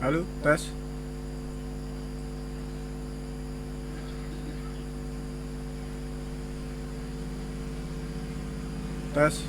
Halo, tes, tes,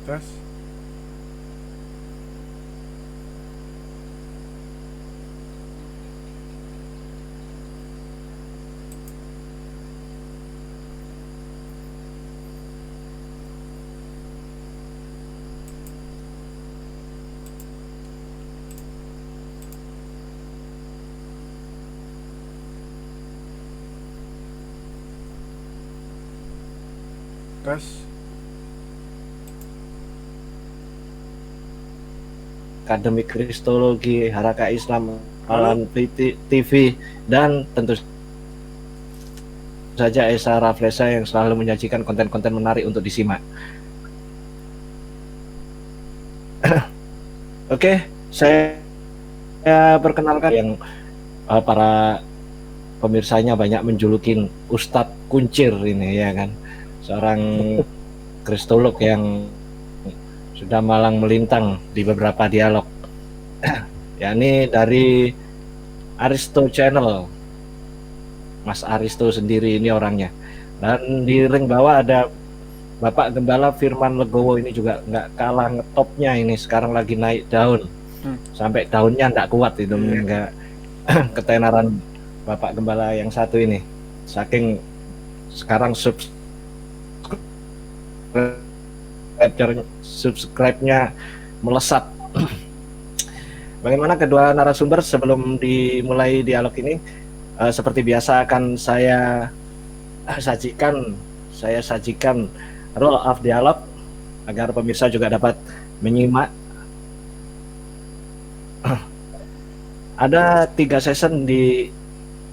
tes. Tes. Akademi Kristologi Haraka Islam Halo, Alan TV, dan tentu saja Esa Raflesa yang selalu menyajikan konten-konten menarik untuk disimak. Oke, saya perkenalkan yang para pemirsanya banyak menjulukin Ustadz Kuncir ini, ya kan, seorang kristolog yang sudah malang melintang di beberapa dialog, yakni dari Aristo Channel. Mas Aristo sendiri ini orangnya. Dan di ring bawah ada Bapak Gembala Firman Legowo, ini juga nggak kalah ngetopnya, ini sekarang lagi naik daun. Sampai daunnya nggak kuat itu, nggak ketenaran Bapak Gembala yang satu ini. Saking sekarang subscribe-nya melesat. Bagaimana kedua narasumber sebelum dimulai dialog ini? Seperti biasa akan saya sajikan rule of dialog agar pemirsa juga dapat menyimak. Ada 3 session di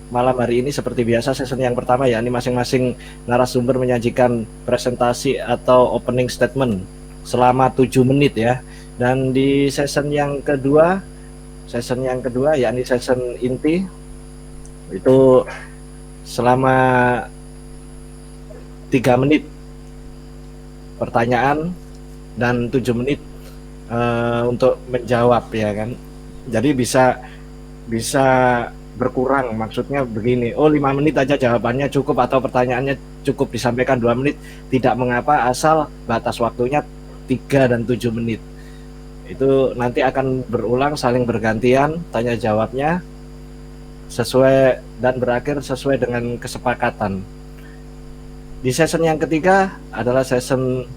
malam hari ini seperti biasa. Session yang pertama ya, ini masing-masing narasumber menyajikan presentasi atau opening statement selama 7 menit ya. Dan di session yang kedua yakni session inti itu selama 3 menit pertanyaan dan 7 menit untuk menjawab, ya kan. Jadi bisa berkurang, maksudnya begini, 5 menit aja jawabannya cukup atau pertanyaannya cukup disampaikan 2 menit, tidak mengapa asal batas waktunya 3 dan 7 menit. Itu nanti akan berulang, saling bergantian tanya jawabnya sesuai dan berakhir sesuai dengan kesepakatan. Di session yang ketiga adalah session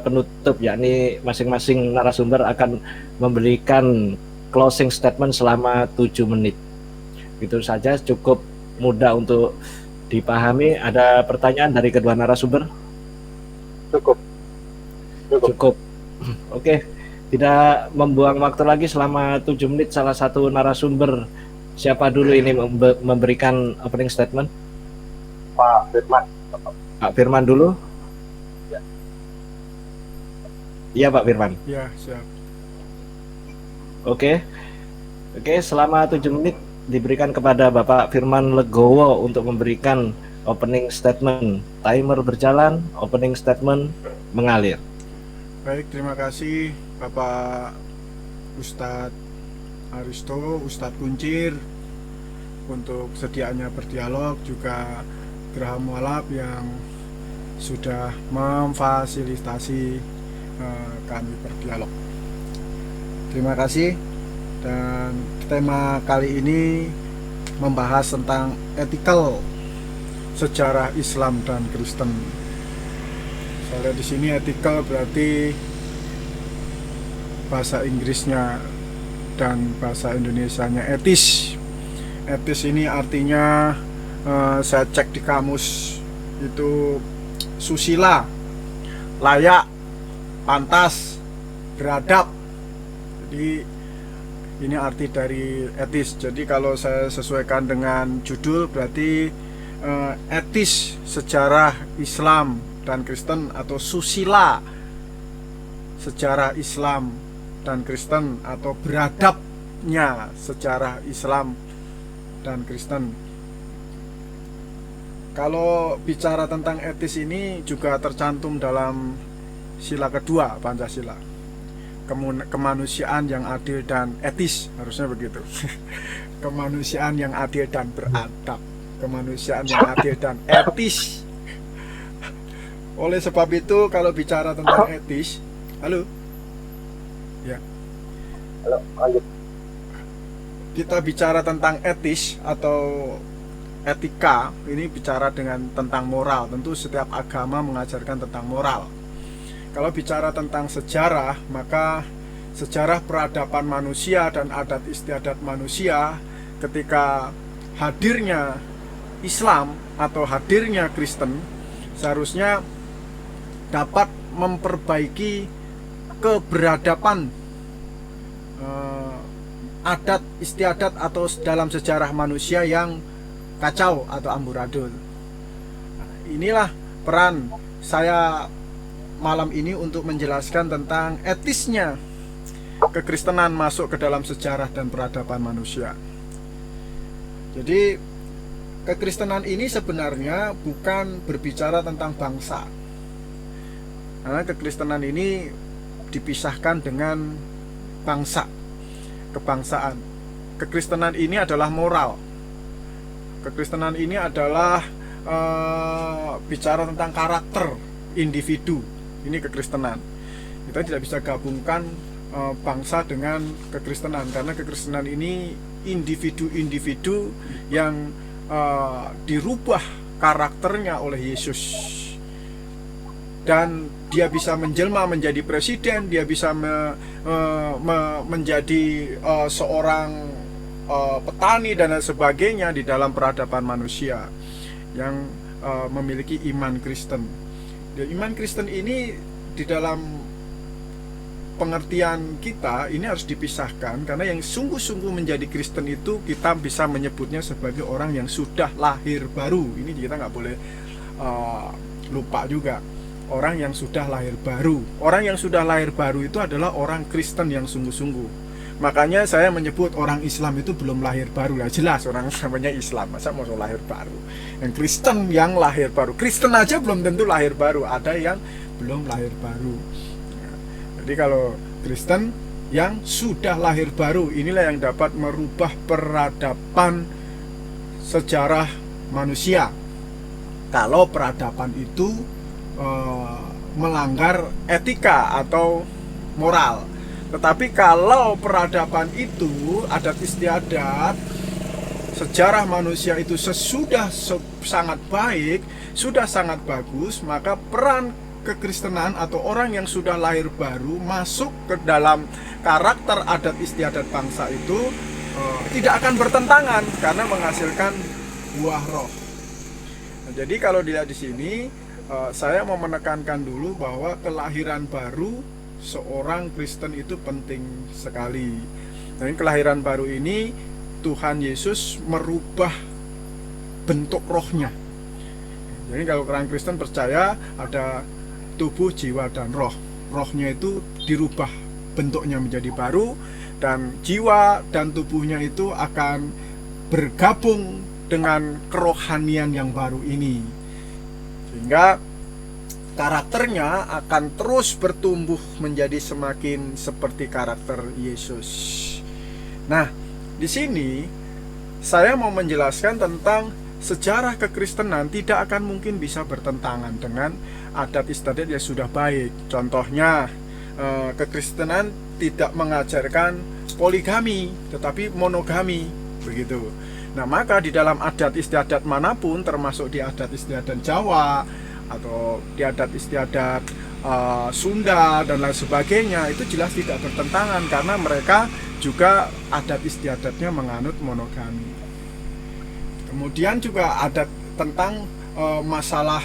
penutup, yakni masing-masing narasumber akan memberikan closing statement selama 7 menit. Itu saja, cukup mudah untuk dipahami? Ada pertanyaan dari kedua narasumber? Cukup. Cukup. Oke, tidak membuang waktu lagi, selama 7 menit salah satu narasumber, siapa dulu ini memberikan opening statement? Pak Firman. Pak Firman dulu. Ya. Iya Pak Firman. Ya, siap. Oke, selama 7 menit diberikan kepada Bapak Firman Legowo untuk memberikan opening statement. Timer berjalan, opening statement mengalir. Baik, terima kasih Bapak Ustadz Aristo, Ustadz Kuncir untuk sediaannya berdialog, juga Geraham Mualaf yang sudah memfasilitasi kami berdialog. Terima kasih. Dan tema kali ini membahas tentang ethical sejarah Islam dan Kristen. Saya lihat di sini ethical berarti bahasa Inggrisnya dan bahasa Indonesianya etis. Etis ini artinya saya cek di kamus itu susila, layak, pantas, beradab. Jadi ini arti dari etis. Jadi kalau saya sesuaikan dengan judul berarti etis sejarah Islam dan Kristen, atau susila sejarah Islam dan Kristen, atau beradabnya sejarah Islam dan Kristen. Kalau bicara tentang etis ini juga tercantum dalam sila kedua Pancasila, kemanusiaan yang adil dan etis, harusnya begitu. Kemanusiaan yang adil dan beradab, kemanusiaan yang adil dan etis. Oleh sebab itu, kalau bicara tentang etis, halo, ya, Halo, lanjut. kita bicara tentang etis atau etika, ini bicara tentang moral. Tentu setiap agama mengajarkan tentang moral. Kalau bicara tentang sejarah, maka sejarah peradaban manusia dan adat istiadat manusia ketika hadirnya Islam atau hadirnya Kristen seharusnya dapat memperbaiki keberadaban adat istiadat atau dalam sejarah manusia yang kacau atau amburadul. Inilah peran saya malam ini untuk menjelaskan tentang etisnya kekristenan masuk ke dalam sejarah dan peradaban manusia. Jadi kekristenan ini sebenarnya bukan berbicara tentang bangsa, karena kekristenan ini dipisahkan dengan bangsa, kebangsaan. Kekristenan ini adalah moral. Kekristenan ini adalah bicara tentang karakter individu. Ini kekristenan. Kita tidak bisa gabungkan bangsa dengan kekristenan, karena kekristenan ini individu-individu yang dirubah karakternya oleh Yesus, dan dia bisa menjelma menjadi presiden, dia bisa menjadi seorang petani dan lain sebagainya di dalam peradaban manusia yang memiliki iman Kristen. Dan iman Kristen ini di dalam pengertian kita ini harus dipisahkan, karena yang sungguh-sungguh menjadi Kristen itu kita bisa menyebutnya sebagai orang yang sudah lahir baru. Ini kita nggak boleh lupa juga, orang yang sudah lahir baru. Orang yang sudah lahir baru itu adalah orang Kristen yang sungguh-sungguh. Makanya saya menyebut orang Islam itu belum lahir baru. Lah jelas orang namanya Islam, masa mau lahir baru. Yang Kristen yang lahir baru, Kristen aja belum tentu lahir baru, ada yang belum lahir baru. Jadi kalau Kristen yang sudah lahir baru, inilah yang dapat merubah peradaban sejarah manusia. Kalau peradaban itu melanggar etika atau moral. Tetapi kalau peradaban itu, adat istiadat, sejarah manusia itu sesudah sangat baik, sudah sangat bagus, maka peran kekristenan atau orang yang sudah lahir baru masuk ke dalam karakter adat istiadat bangsa itu tidak akan bertentangan, karena menghasilkan buah roh. Nah, jadi kalau dilihat di sini, saya mau menekankan dulu bahwa kelahiran baru seorang Kristen itu penting sekali. Dan kelahiran baru ini Tuhan Yesus merubah bentuk rohnya. Jadi kalau orang Kristen percaya ada tubuh, jiwa, dan roh. Rohnya itu dirubah bentuknya menjadi baru, dan jiwa dan tubuhnya itu akan bergabung dengan kerohanian yang baru ini. Sehingga karakternya akan terus bertumbuh menjadi semakin seperti karakter Yesus. Nah, di sini saya mau menjelaskan tentang sejarah kekristenan tidak akan mungkin bisa bertentangan dengan adat istiadat yang sudah baik. Contohnya, kekristenan tidak mengajarkan poligami, tetapi monogami, begitu. Nah, maka di dalam adat istiadat manapun, termasuk di adat istiadat Jawa atau di adat istiadat Sunda dan lain sebagainya, itu jelas tidak bertentangan karena mereka juga adat istiadatnya menganut monogami. Kemudian juga ada tentang masalah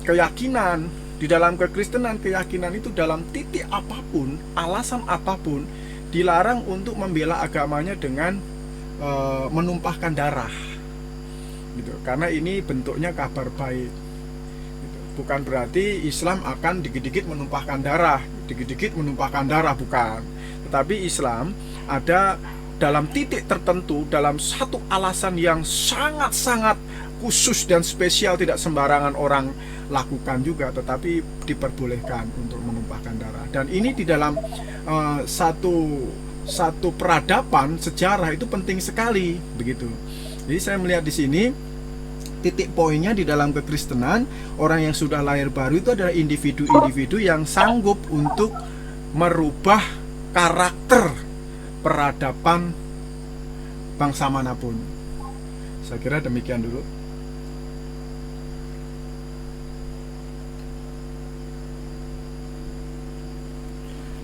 keyakinan. Di dalam kekristenan, keyakinan itu dalam titik apapun, alasan apapun, dilarang untuk membela agamanya dengan menumpahkan darah, gitu. Karena ini bentuknya kabar baik, gitu. Bukan berarti Islam akan dikit-dikit menumpahkan darah, dikit-dikit menumpahkan darah, bukan. Tetapi Islam ada dalam titik tertentu, dalam satu alasan yang sangat-sangat khusus dan spesial, tidak sembarangan orang lakukan juga, tetapi diperbolehkan untuk menumpahkan darah. Dan ini di dalam satu peradaban sejarah itu penting sekali, begitu. Jadi saya melihat di sini titik poinnya di dalam kekristenan, orang yang sudah lahir baru itu adalah individu-individu yang sanggup untuk merubah karakter peradaban bangsa manapun. Saya kira demikian dulu.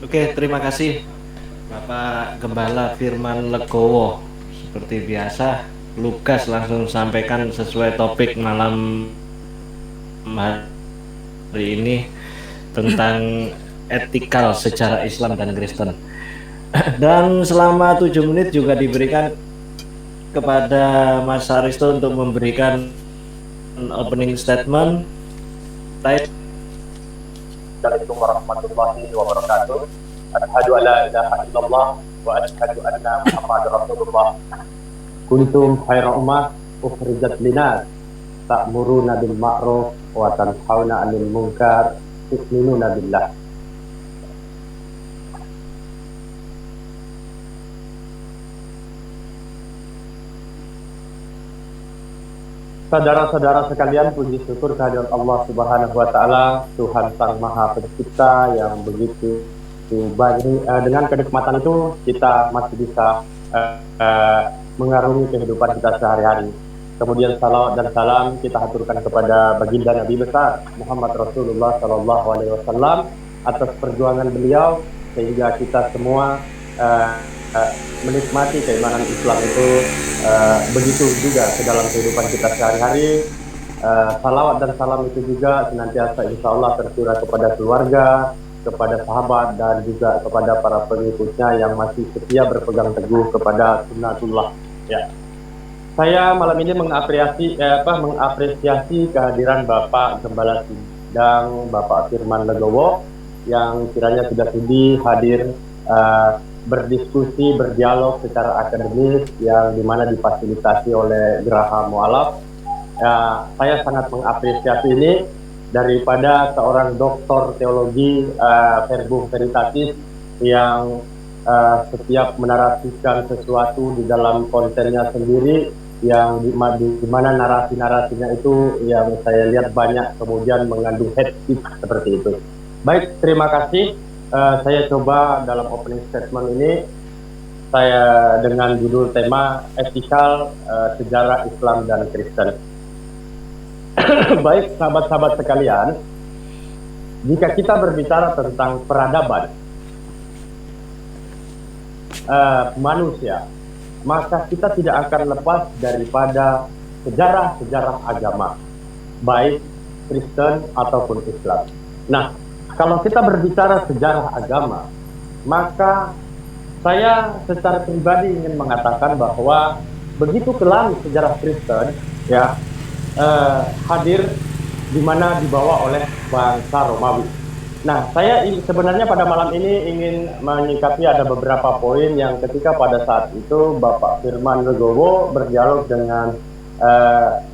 Oke, terima kasih Bapak Gembala Firman Legowo. Seperti biasa, Lukas langsung sampaikan sesuai topik malam hari ini tentang etikal secara Islam dan Kristen. Dan selama 7 menit juga diberikan kepada Mas Aristo untuk memberikan opening statement. Assalamualaikum warahmatullahi wabarakatuh. Asyhadu an la ilaha illallah wa asyhadu anna Muhammadar Rasulullah. Kuntum khaira ummah ukhrijat linas ta'muruna bil ma'ruf wa tanhauna 'anil munkar tu'minuna billah. Saudara-saudara sekalian, puji syukur kehadirat Allah Subhanahu wa taala, Tuhan Sang Maha Pencipta yang begitu banyak. Dengan kenikmatan itu kita masih bisa mengarungi kehidupan kita sehari-hari. Kemudian salawat dan salam kita haturkan kepada baginda Nabi besar Muhammad Rasulullah Sallallahu Alaihi Wasallam atas perjuangan beliau sehingga kita semua menikmati keimanan Islam itu begitu juga ke dalam kehidupan kita sehari-hari. Salawat dan salam itu juga senantiasa insya Allah tercurah kepada keluarga, kepada sahabat, dan juga kepada para pengikutnya yang masih setia berpegang teguh kepada sunnatullah. Ya, saya malam ini mengapresiasi kehadiran Bapak Gembala Sidang, Bapak Firman Legowo, yang kiranya sudah sudi hadir berdiskusi, berdialog secara akademis yang dimana difasilitasi oleh Geraha Mu'alaf. Saya sangat mengapresiasi ini daripada seorang doktor teologi verbum veritatis yang setiap menarasikan sesuatu di dalam kontennya sendiri, yang di mana narasi-narasinya itu yang saya lihat banyak kemudian mengandung head speech seperti itu. Baik, terima kasih. Saya coba dalam opening statement ini saya dengan judul tema etikal sejarah Islam dan Kristen. Baik, sahabat-sahabat sekalian, jika kita berbicara tentang peradaban manusia, maka kita tidak akan lepas daripada sejarah-sejarah agama, baik Kristen ataupun Islam. Nah, kalau kita berbicara sejarah agama, maka saya secara pribadi ingin mengatakan bahwa begitu kelam sejarah Kristen ya hadir di mana dibawa oleh bangsa Romawi. Nah, saya sebenarnya pada malam ini ingin menyikapi ada beberapa poin yang ketika pada saat itu Bapak Firman Legowo berdialog dengan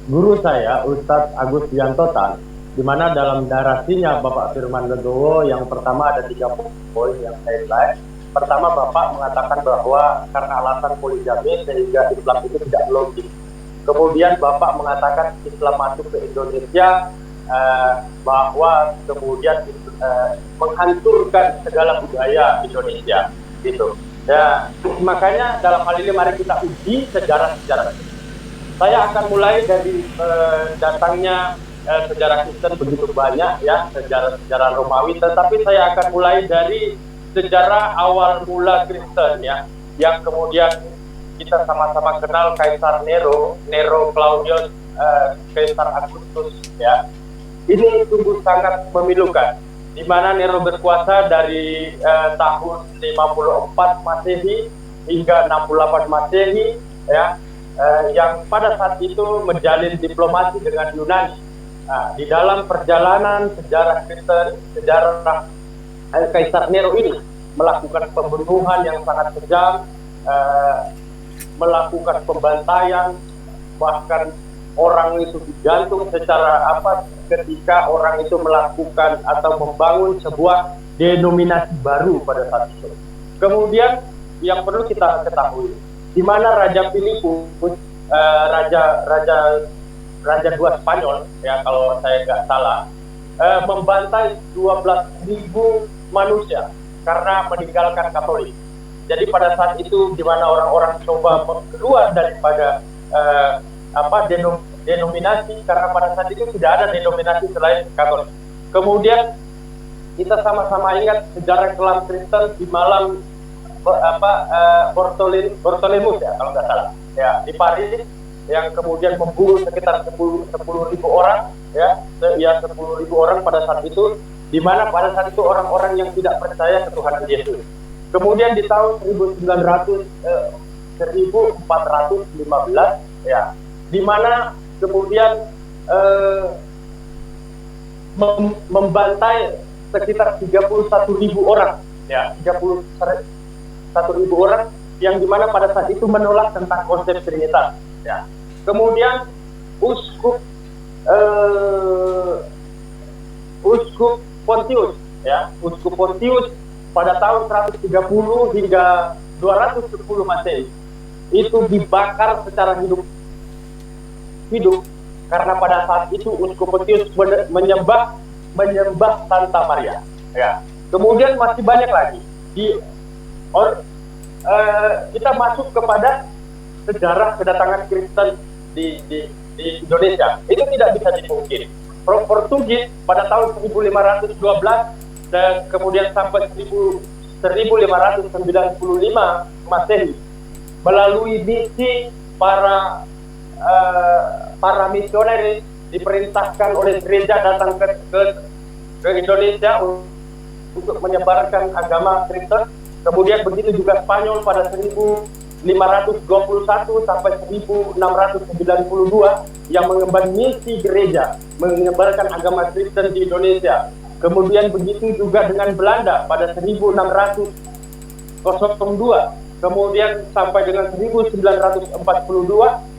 guru saya, Ustadz Agus Yantotan, di mana dalam narasinya Bapak Firman Legowo yang pertama ada 3 poin yang saya nilai. Pertama, Bapak mengatakan bahwa karena alasan poligami sehingga Islam itu tidak logis. Kemudian Bapak mengatakan Islam masuk ke Indonesia bahwa kemudian menghancurkan segala budaya Indonesia, gitu. Ya, makanya dalam hal ini mari kita uji sejarah-sejarah. Saya akan mulai dari datangnya sejarah Kristen begitu banyak ya, sejarah Romawi, tetapi saya akan mulai dari sejarah awal mula Kristen ya, yang kemudian kita sama-sama kenal Kaisar Nero Claudius, Kaisar Augustus ya. Ini sungguh sangat memilukan, di mana Nero berkuasa dari tahun 54 Masehi hingga 68 Masehi ya, yang pada saat itu menjalin diplomasi dengan Yunani. Nah, di dalam perjalanan sejarah Kristen, sejarah Kaisar Nero ini melakukan pembunuhan yang sangat kejam, melakukan pembantaian, bahkan orang itu digantung secara ketika orang itu melakukan atau membangun sebuah denominasi baru pada saat itu. Kemudian yang perlu kita ketahui, di mana Raja Filipus, Raja dua Spanyol ya kalau saya nggak salah, membantai 12.000 manusia karena meninggalkan Katolik. Jadi pada saat itu di mana orang-orang coba keluar daripada denominasi, karena pada saat itu tidak ada denominasi selain Katolik. Kemudian kita sama-sama ingat sejarah kelam Kristen di malam Bartholomeus ya kalau nggak salah ya, di Paris, yang kemudian membunuh sekitar 10.000 orang ya 10.000 orang pada saat itu, di mana pada saat itu orang-orang yang tidak percaya ke Tuhan Yesus. Kemudian di tahun 1415 ya, di mana kemudian membantai sekitar 31.000 orang ya, 31.000 orang, yang dimana pada saat itu menolak tentang konsep Trinitas ya. Kemudian Uskup Pontius ya, Uskup Pontius pada tahun 130 hingga 210 Masehi itu dibakar secara hidup karena pada saat itu Uskup Pontius menyembah Santa Maria ya. Kemudian masih banyak lagi kita masuk kepada sejarah kedatangan Kristen di Indonesia. Itu tidak bisa dipungkiri. Portugis pada tahun 1512 dan kemudian sampai 1595 Masehi melalui misi para misionaris diperintahkan oleh gereja datang ke Indonesia untuk menyebarkan agama Kristen. Kemudian begitu juga Spanyol pada 1521 sampai 1692 yang mengemban misi gereja menyebarkan agama Kristen di Indonesia. Kemudian begitu juga dengan Belanda pada 1602, kemudian sampai dengan 1942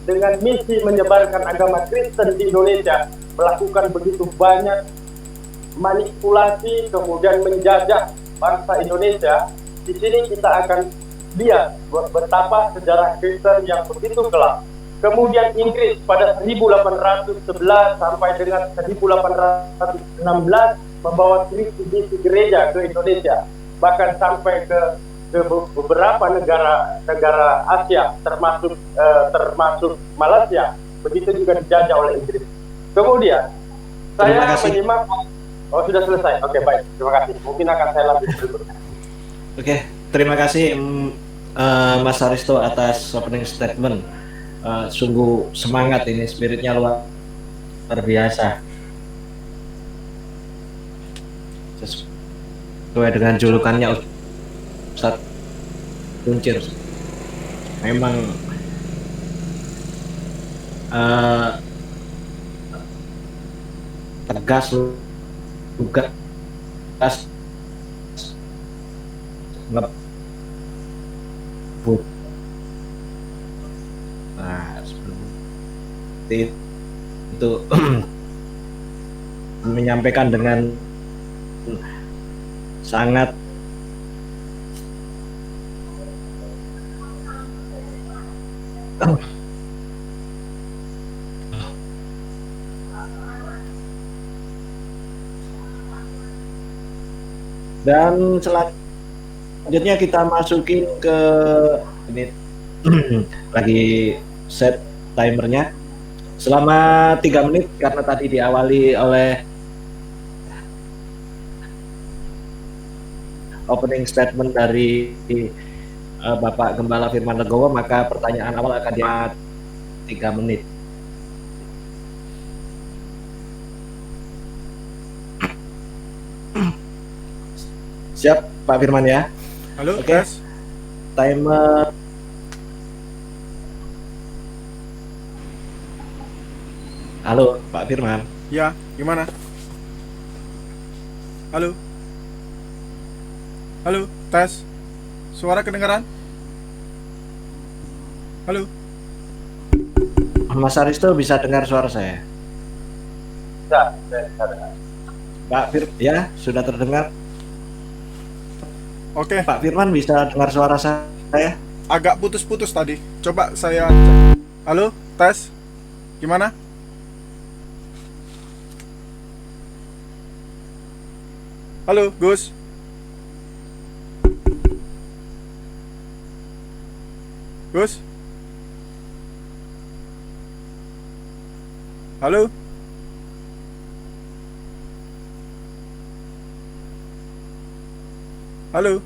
dengan misi menyebarkan agama Kristen di Indonesia, melakukan begitu banyak manipulasi kemudian menjajah bangsa Indonesia. Di sini kita akan lihat betapa sejarah Kristen yang begitu kelam. Kemudian Inggris pada 1811 sampai dengan 1816 membawa misi gereja ke Indonesia, bahkan sampai ke beberapa negara Asia termasuk Malaysia, begitu juga dijajah oleh Inggris. Kemudian saya menyimak. Oh, sudah selesai. Oke, baik. Terima kasih. Mungkin akan saya lanjut berikutnya. Oke, terima kasih Mas Aristo atas opening statement. sungguh semangat ini, spiritnya luar biasa. Sesuai dengan julukannya Ustadz Kuncir, memang tegas, lugas, ngebut. Nah, seperti itu menyampaikan dengan sangat dan selanjutnya kita masukin ke ini lagi set timernya selama 3 menit karena tadi diawali oleh opening statement dari Bapak Gembala Firman Legowo, maka pertanyaan awal akan di 3 menit. Siap Pak Firman ya? Halo, Oke. tes. Timer. Halo Pak Firman. Ya, gimana? Halo. Halo, tes. Suara kedengaran? Halo. Mas Aristo bisa dengar suara saya? Ya, saya dengar. Pak ya, sudah terdengar? Oke, Pak Firman bisa dengar suara saya? agak putus-putus tadi. Coba saya cek. Halo, tes. Gimana? Halo, Gus. Gus. Halo. Halo.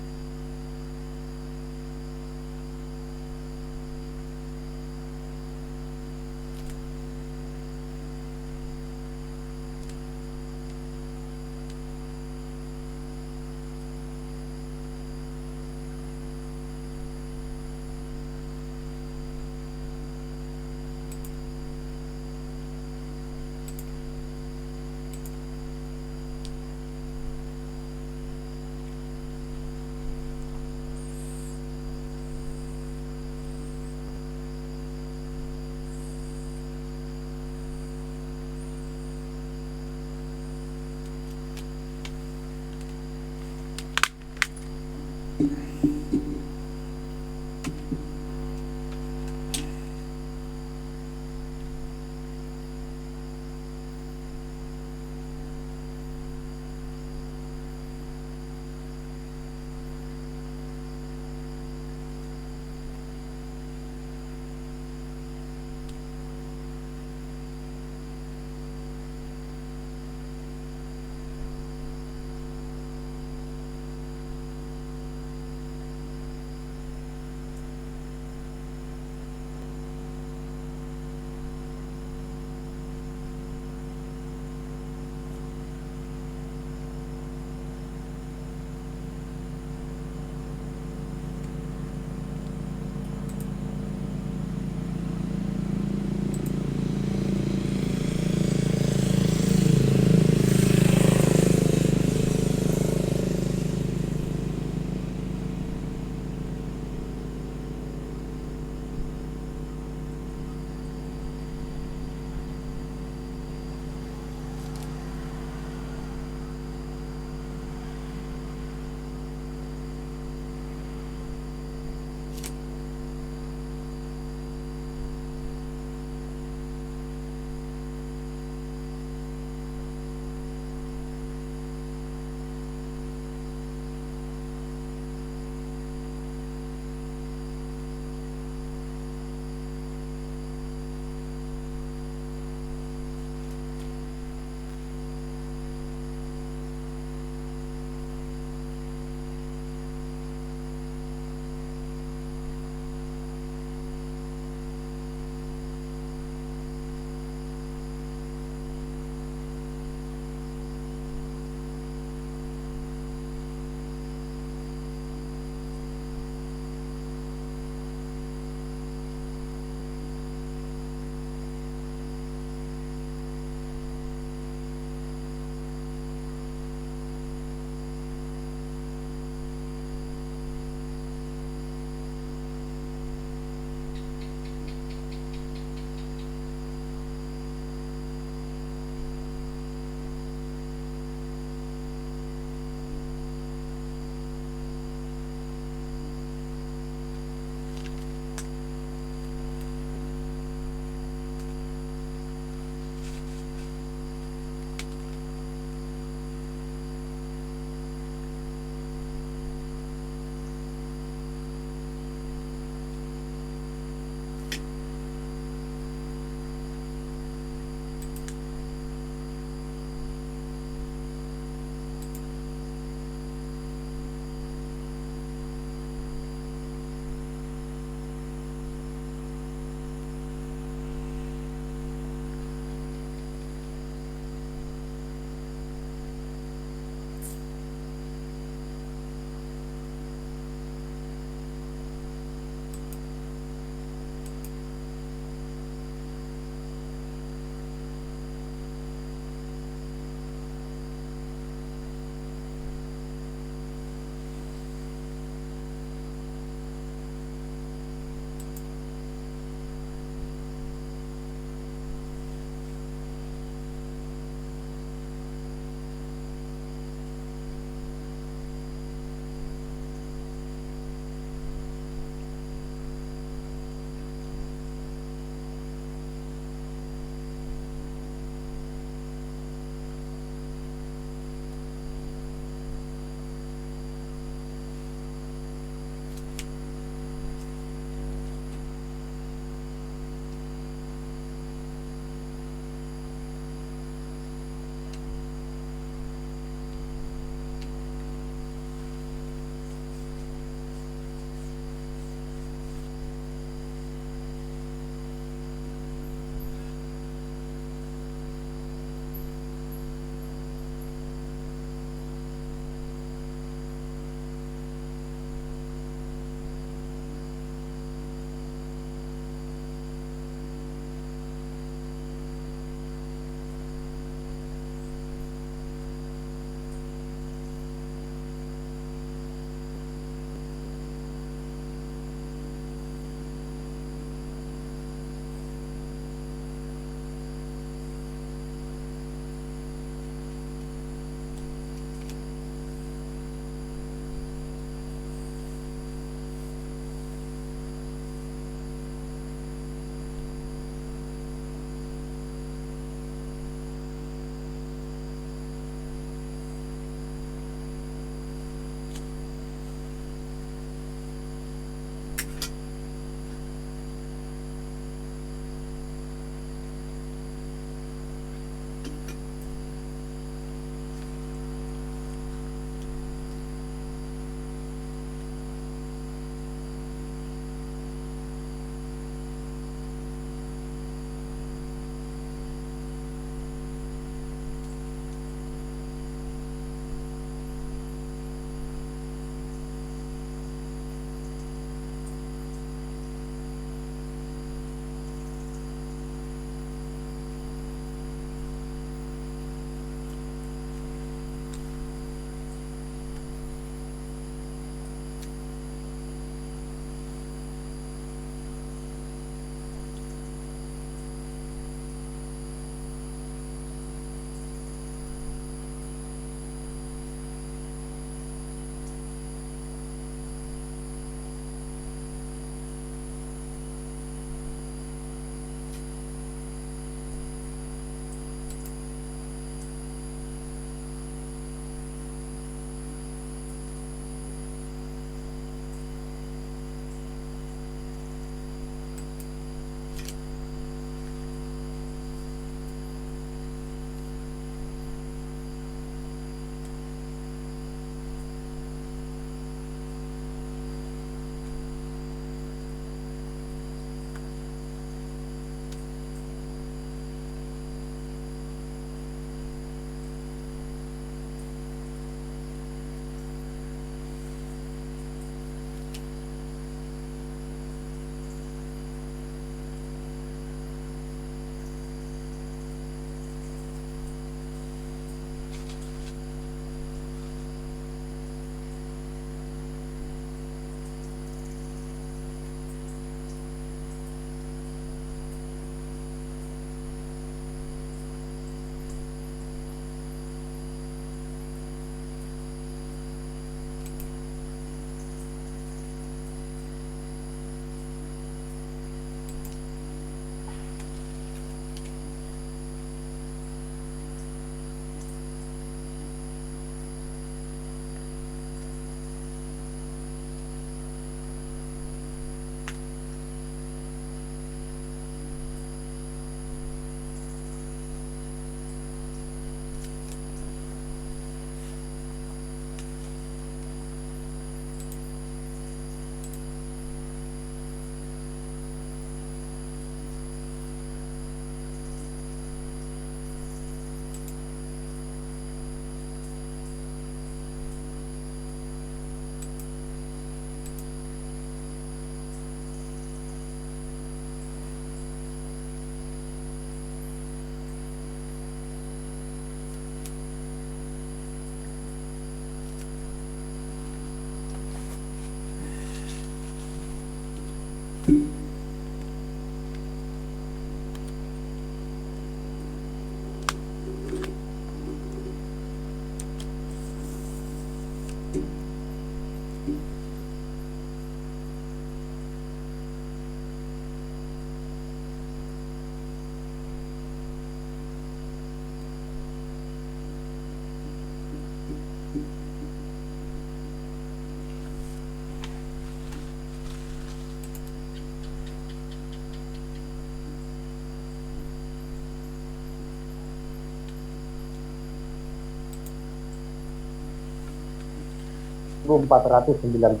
1491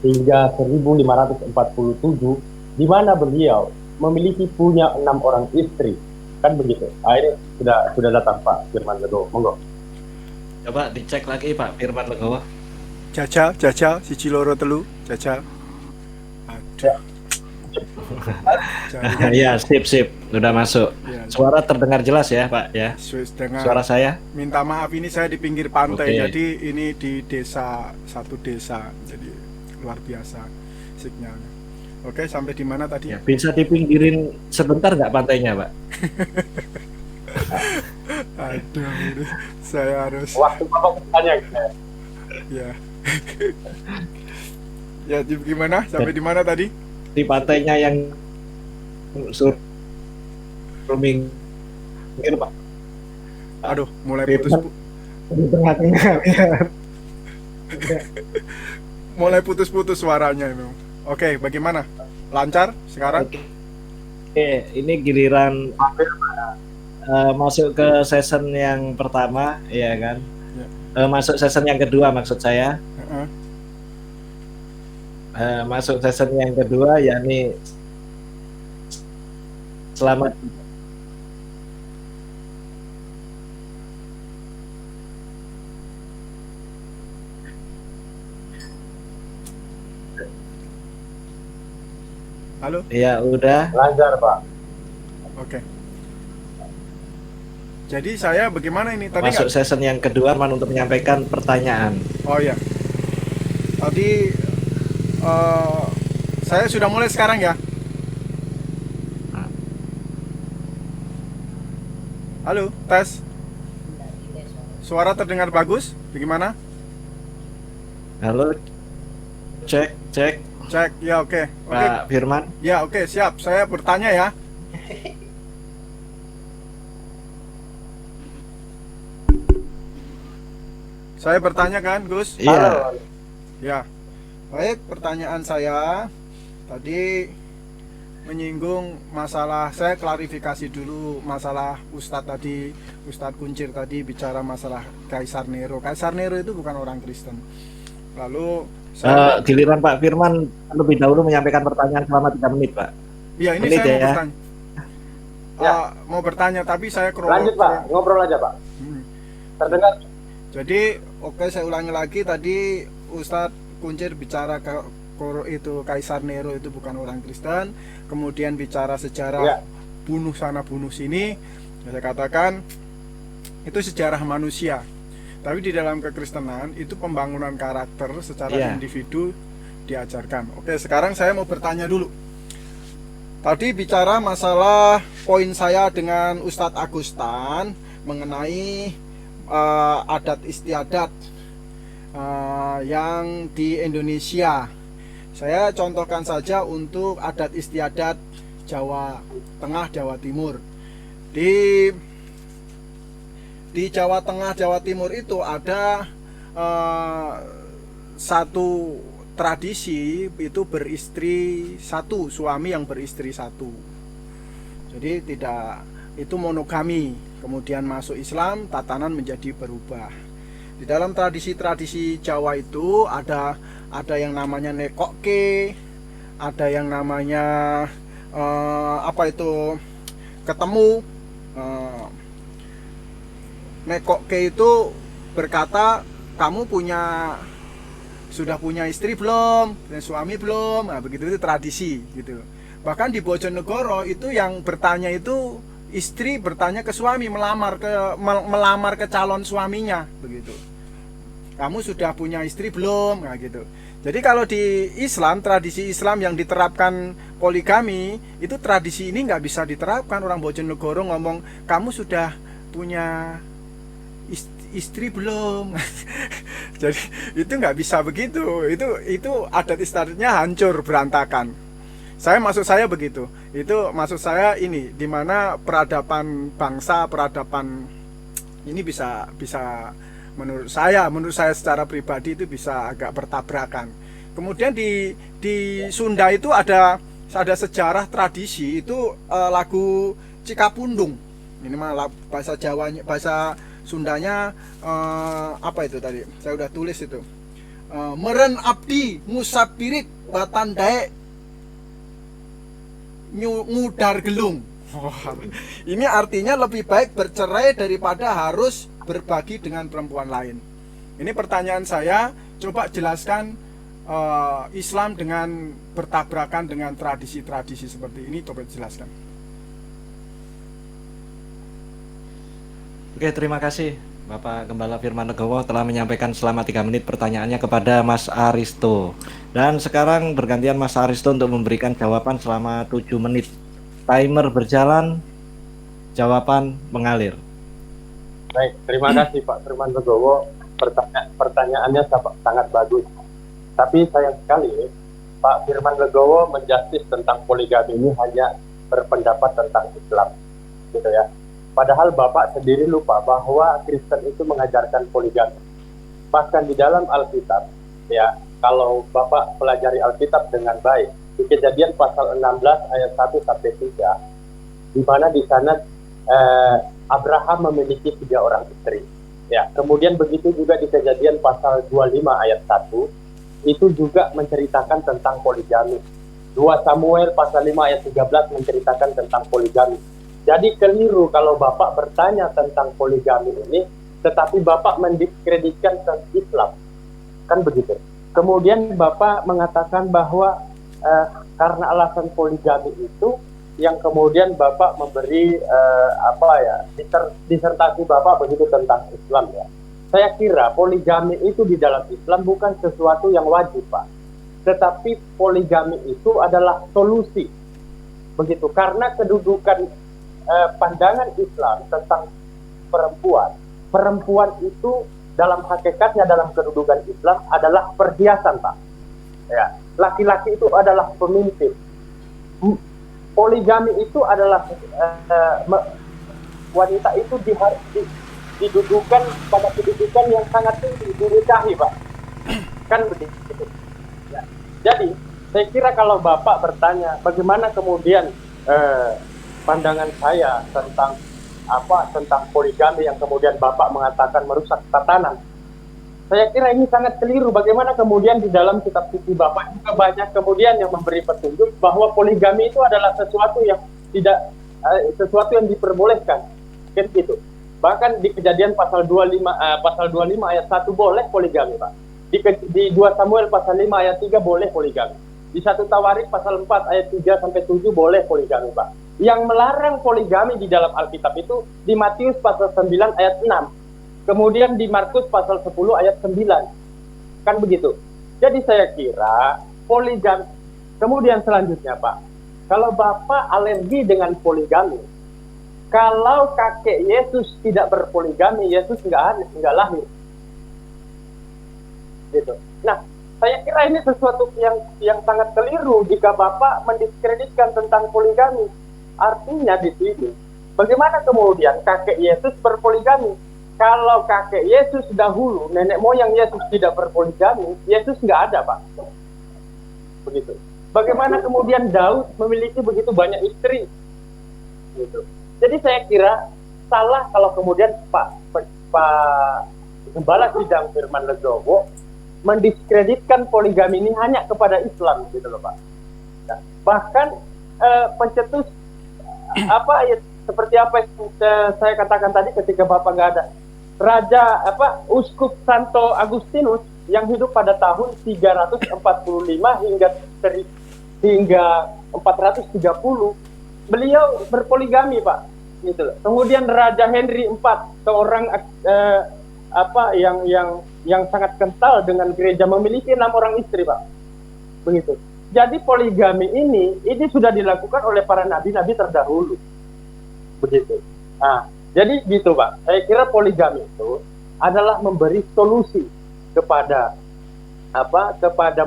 hingga 1547, di mana beliau memiliki punya 6 orang istri, kan begitu. Ini sudah datang Pak Firman Legowo, monggo. Coba dicek lagi Pak Firman Legowo. Jajal siji loro telu jajal. Aduh. Jaringan. Ya, sip, udah masuk. Ya, Suara terdengar jelas ya Pak ya. dengan Suara saya. minta maaf, ini saya di pinggir pantai. Oke. Jadi ini di satu desa, jadi luar biasa sinyalnya. Oke, sampai di mana tadi? Ya, bisa dipinggirin sebentar nggak pantainya Pak? Aduh, ini saya harus Waktu Bapak bertanya gitu ya. ya. Ya, gimana? Sampai di mana tadi? Di pantainya yang surming Pak. Aduh, mulai Firman. putus Di tengah-tengah ya. mulai putus-putus suaranya memang. Oke, bagaimana? Lancar sekarang? Oke, ini giliran masuk ke season yang pertama, ya kan? Ya. Masuk season yang kedua maksud saya. Heeh. Masuk season yang kedua, yakni selamat. Halo? Ya udah. Lancar Pak. Oke. Jadi saya bagaimana ini tadi? Masuk season yang kedua untuk menyampaikan pertanyaan. Oh ya. Tadi saya sudah mulai sekarang ya. Halo, tes. Suara terdengar bagus? Bagaimana? Halo, cek. Cek. Ya, oke. Oke. Pak Firman. Ya, oke, siap. Saya bertanya ya. Saya bertanya kan, Gus? Iya. Ya. Baik, pertanyaan saya tadi menyinggung masalah, saya klarifikasi dulu masalah Ustadz Kuncir tadi bicara masalah Kaisar Nero. Kaisar Nero itu bukan orang Kristen. Lalu saya Giliran Pak Firman lebih dahulu menyampaikan pertanyaan selama 3 menit, Pak. iya, ini menit saya mau ya. bertanya. Ya. Mau bertanya tapi saya Lanjut Pak, ngobrol aja Pak. Terdengar. Jadi, oke, saya ulangi lagi tadi Ustadz Kuncir bicara itu Kaisar Nero itu bukan orang Kristen, kemudian bicara sejarah Ya. bunuh sana bunuh sini. Saya katakan itu sejarah manusia. Tapi di dalam kekristenan itu pembangunan karakter secara Ya. individu diajarkan. Oke, sekarang saya mau bertanya dulu. Tadi bicara masalah poin saya dengan Ustadz Agustan mengenai adat istiadat yang di Indonesia. Saya contohkan saja untuk adat istiadat Jawa Tengah, Jawa Timur. Di Jawa Tengah, Jawa Timur itu ada satu tradisi itu beristri satu, suami yang beristri satu. Jadi tidak, itu monogami. Kemudian masuk Islam, tatanan menjadi berubah. Di dalam tradisi-tradisi Jawa itu ada yang namanya nekokke, ada yang namanya ketemu. Nekokke itu berkata, kamu sudah punya istri belum, dan suami belum. Nah, begitu itu tradisi gitu. Bahkan di Bojonegoro itu yang bertanya itu istri bertanya ke suami, melamar ke calon suaminya begitu. Kamu sudah punya istri belum? Nah, gitu. Jadi kalau di Islam, tradisi Islam yang diterapkan poligami, itu tradisi ini nggak bisa diterapkan. Orang Bojonegoro ngomong, kamu sudah punya istri belum? Jadi itu nggak bisa begitu. Itu adat istiadatnya hancur, berantakan. Maksud saya begitu. Itu maksud saya ini, dimana peradaban bangsa, peradaban ini bisa menurut saya secara pribadi itu bisa agak bertabrakan. Kemudian di Sunda itu ada sejarah tradisi itu lagu Cikapundung. Ini mah bahasa Jawanya, bahasa Sundanya apa itu tadi? Saya udah tulis itu. Meren abdi musapirit batan daek ngudar gelung. Wah, ini artinya lebih baik bercerai daripada harus berbagi dengan perempuan lain. Ini pertanyaan saya, coba jelaskan Islam dengan bertabrakan dengan tradisi-tradisi seperti ini, coba jelaskan. Oke, terima kasih Bapak Gembala Firman Legowo telah menyampaikan selama 3 menit pertanyaannya kepada Mas Aristo. Dan sekarang bergantian Mas Aristo untuk memberikan jawaban selama 7 menit. Timer berjalan, jawaban mengalir. Baik, terima kasih Pak Firman Legowo. Pertanyaannya sangat bagus. Tapi sayang sekali, Pak Firman Legowo menjustis tentang poligami ini hanya berpendapat tentang Islam, gitu ya. Padahal Bapak sendiri lupa bahwa Kristen itu mengajarkan poligami. Bahkan di dalam Alkitab, ya, kalau Bapak pelajari Alkitab dengan baik, di Kejadian pasal 16 ayat 1 sampai 3, di mana di sana Abraham memiliki 3 orang istri. Ya, kemudian begitu juga di Kejadian pasal 25 ayat 1, itu juga menceritakan tentang poligami. 2 Samuel pasal 5 ayat 13 menceritakan tentang poligami. Jadi keliru kalau Bapak bertanya tentang poligami ini, tetapi Bapak mendiskreditkan Islam. Kan begitu. Kemudian Bapak mengatakan bahwa karena alasan poligami itu, yang kemudian Bapak memberi disertasi Bapak begitu tentang Islam, ya. Saya kira poligami itu di dalam Islam bukan sesuatu yang wajib, Pak. Tetapi poligami itu adalah solusi. Begitu, karena kedudukan pandangan Islam tentang perempuan itu dalam hakikatnya dalam kedudukan Islam adalah perhiasan, Pak. Ya, laki-laki itu adalah pemimpin. Poligami itu adalah wanita itu didudukan pada kedudukan yang sangat tinggi, dinikahi, Pak. Kan begitu. Ya. Jadi saya kira kalau Bapak bertanya bagaimana kemudian pandangan saya tentang poligami yang kemudian Bapak mengatakan merusak tatanan, saya kira ini sangat keliru. Bagaimana kemudian di dalam kitab suci Bapak juga banyak kemudian yang memberi petunjuk bahwa poligami itu adalah sesuatu yang diperbolehkan, kan gitu. Bahkan di Kejadian pasal 25 ayat 1 boleh poligami, Pak. Di 2 Samuel pasal 5 ayat 3 boleh poligami. Di 1 Tawarik pasal 4 ayat 3 sampai 7 boleh poligami, Pak. Yang melarang poligami di dalam Alkitab itu di Matius pasal 9 ayat 6. Kemudian di Markus pasal 10 ayat 9. Kan begitu. Jadi saya kira poligami. Kemudian selanjutnya, Pak, kalau Bapak alergi dengan poligami, kalau kakek Yesus tidak berpoligami, Yesus nggak lahir. Gitu. Nah, saya kira ini sesuatu yang sangat keliru jika Bapak mendiskreditkan tentang poligami. Artinya di sini, bagaimana kemudian kakek Yesus berpoligami? Kalau kakek Yesus dahulu, nenek moyang Yesus tidak berpoligami, Yesus nggak ada, Pak. Begitu. Bagaimana kemudian Daud memiliki begitu banyak istri? Gitu. Jadi saya kira salah kalau kemudian Pak Gembala Sidang Firman Legowo mendiskreditkan poligami ini hanya kepada Islam, gitu loh, Pak. Nah, bahkan pencetus seperti apa yang saya katakan tadi ketika Bapak nggak ada, Uskup Santo Agustinus yang hidup pada tahun 345 hingga 430, beliau berpoligami, Pak. Gitu loh. Kemudian Raja Henry IV, seorang yang sangat kental dengan gereja, memiliki 6 orang istri, Pak. Begitu. Jadi poligami ini sudah dilakukan oleh para nabi-nabi terdahulu. Begitu. Nah, jadi gitu, Pak. Saya kira poligami itu adalah memberi solusi kepada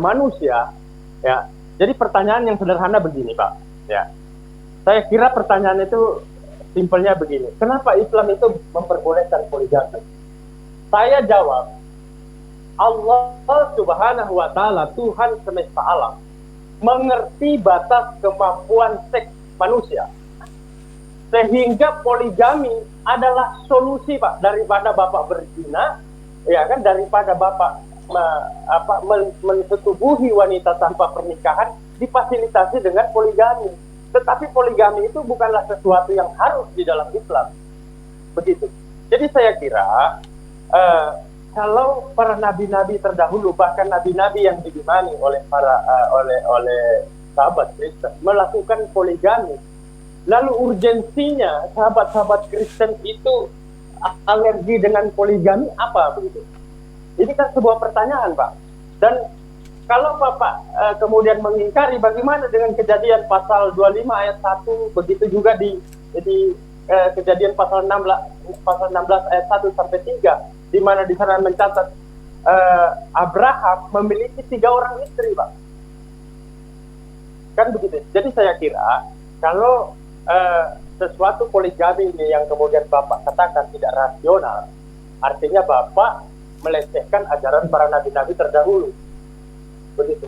manusia, ya. Jadi pertanyaan yang sederhana begini, Pak. Ya. Saya kira pertanyaan itu simpelnya begini. Kenapa Islam itu memperbolehkan poligami? Saya jawab, Allah Subhanahu wa taala, Tuhan semesta alam, mengerti batas kemampuan seks manusia. Sehingga poligami adalah solusi, Pak, daripada Bapak berzina, ya kan, daripada Bapak mensetubuhi wanita tanpa pernikahan, difasilitasi dengan poligami. Tetapi poligami itu bukanlah sesuatu yang harus di dalam Islam. Begitu. Jadi saya kira kalau para nabi-nabi terdahulu, bahkan nabi-nabi yang diimani oleh oleh sahabat Kristen melakukan poligami, lalu urgensinya sahabat-sahabat Kristen itu alergi dengan poligami apa begitu? Ini kan sebuah pertanyaan, Pak. Dan kalau Bapak kemudian mengingkari, bagaimana dengan Kejadian pasal 25 ayat 1, begitu juga di Kejadian pasal 16 ayat 1 sampai 3, di mana di sana mencatat Abraham memiliki 3 orang istri, Pak. Kan begitu. Jadi saya kira kalau sesuatu poligami ini yang kemudian Bapak katakan tidak rasional, artinya Bapak melecehkan ajaran para nabi-nabi terdahulu. Begitu.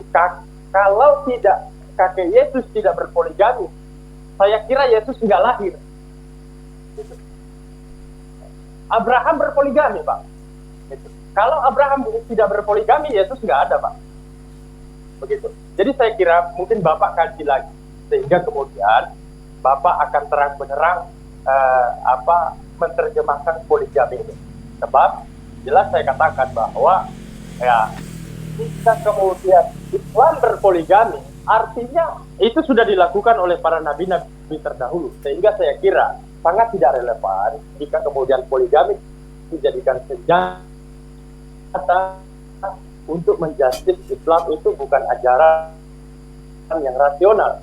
Kalau tidak, kakek Yesus tidak berpoligami, saya kira Yesus nggak lahir. Gitu. Abraham berpoligami, Pak. Gitu. Kalau Abraham tidak berpoligami, Yesus nggak ada, Pak. Begitu. Jadi saya kira mungkin Bapak kaji lagi, sehingga kemudian Bapak akan terang benerang menerjemahkan poligami ini. Sebab jelas saya katakan bahwa ya jika kemudian Islam berpoligami, artinya itu sudah dilakukan oleh para nabi-nabi terdahulu. Sehingga saya kira sangat tidak relevan jika kemudian poligami dijadikan senjata untuk menjustis Islam itu bukan ajaran yang rasional.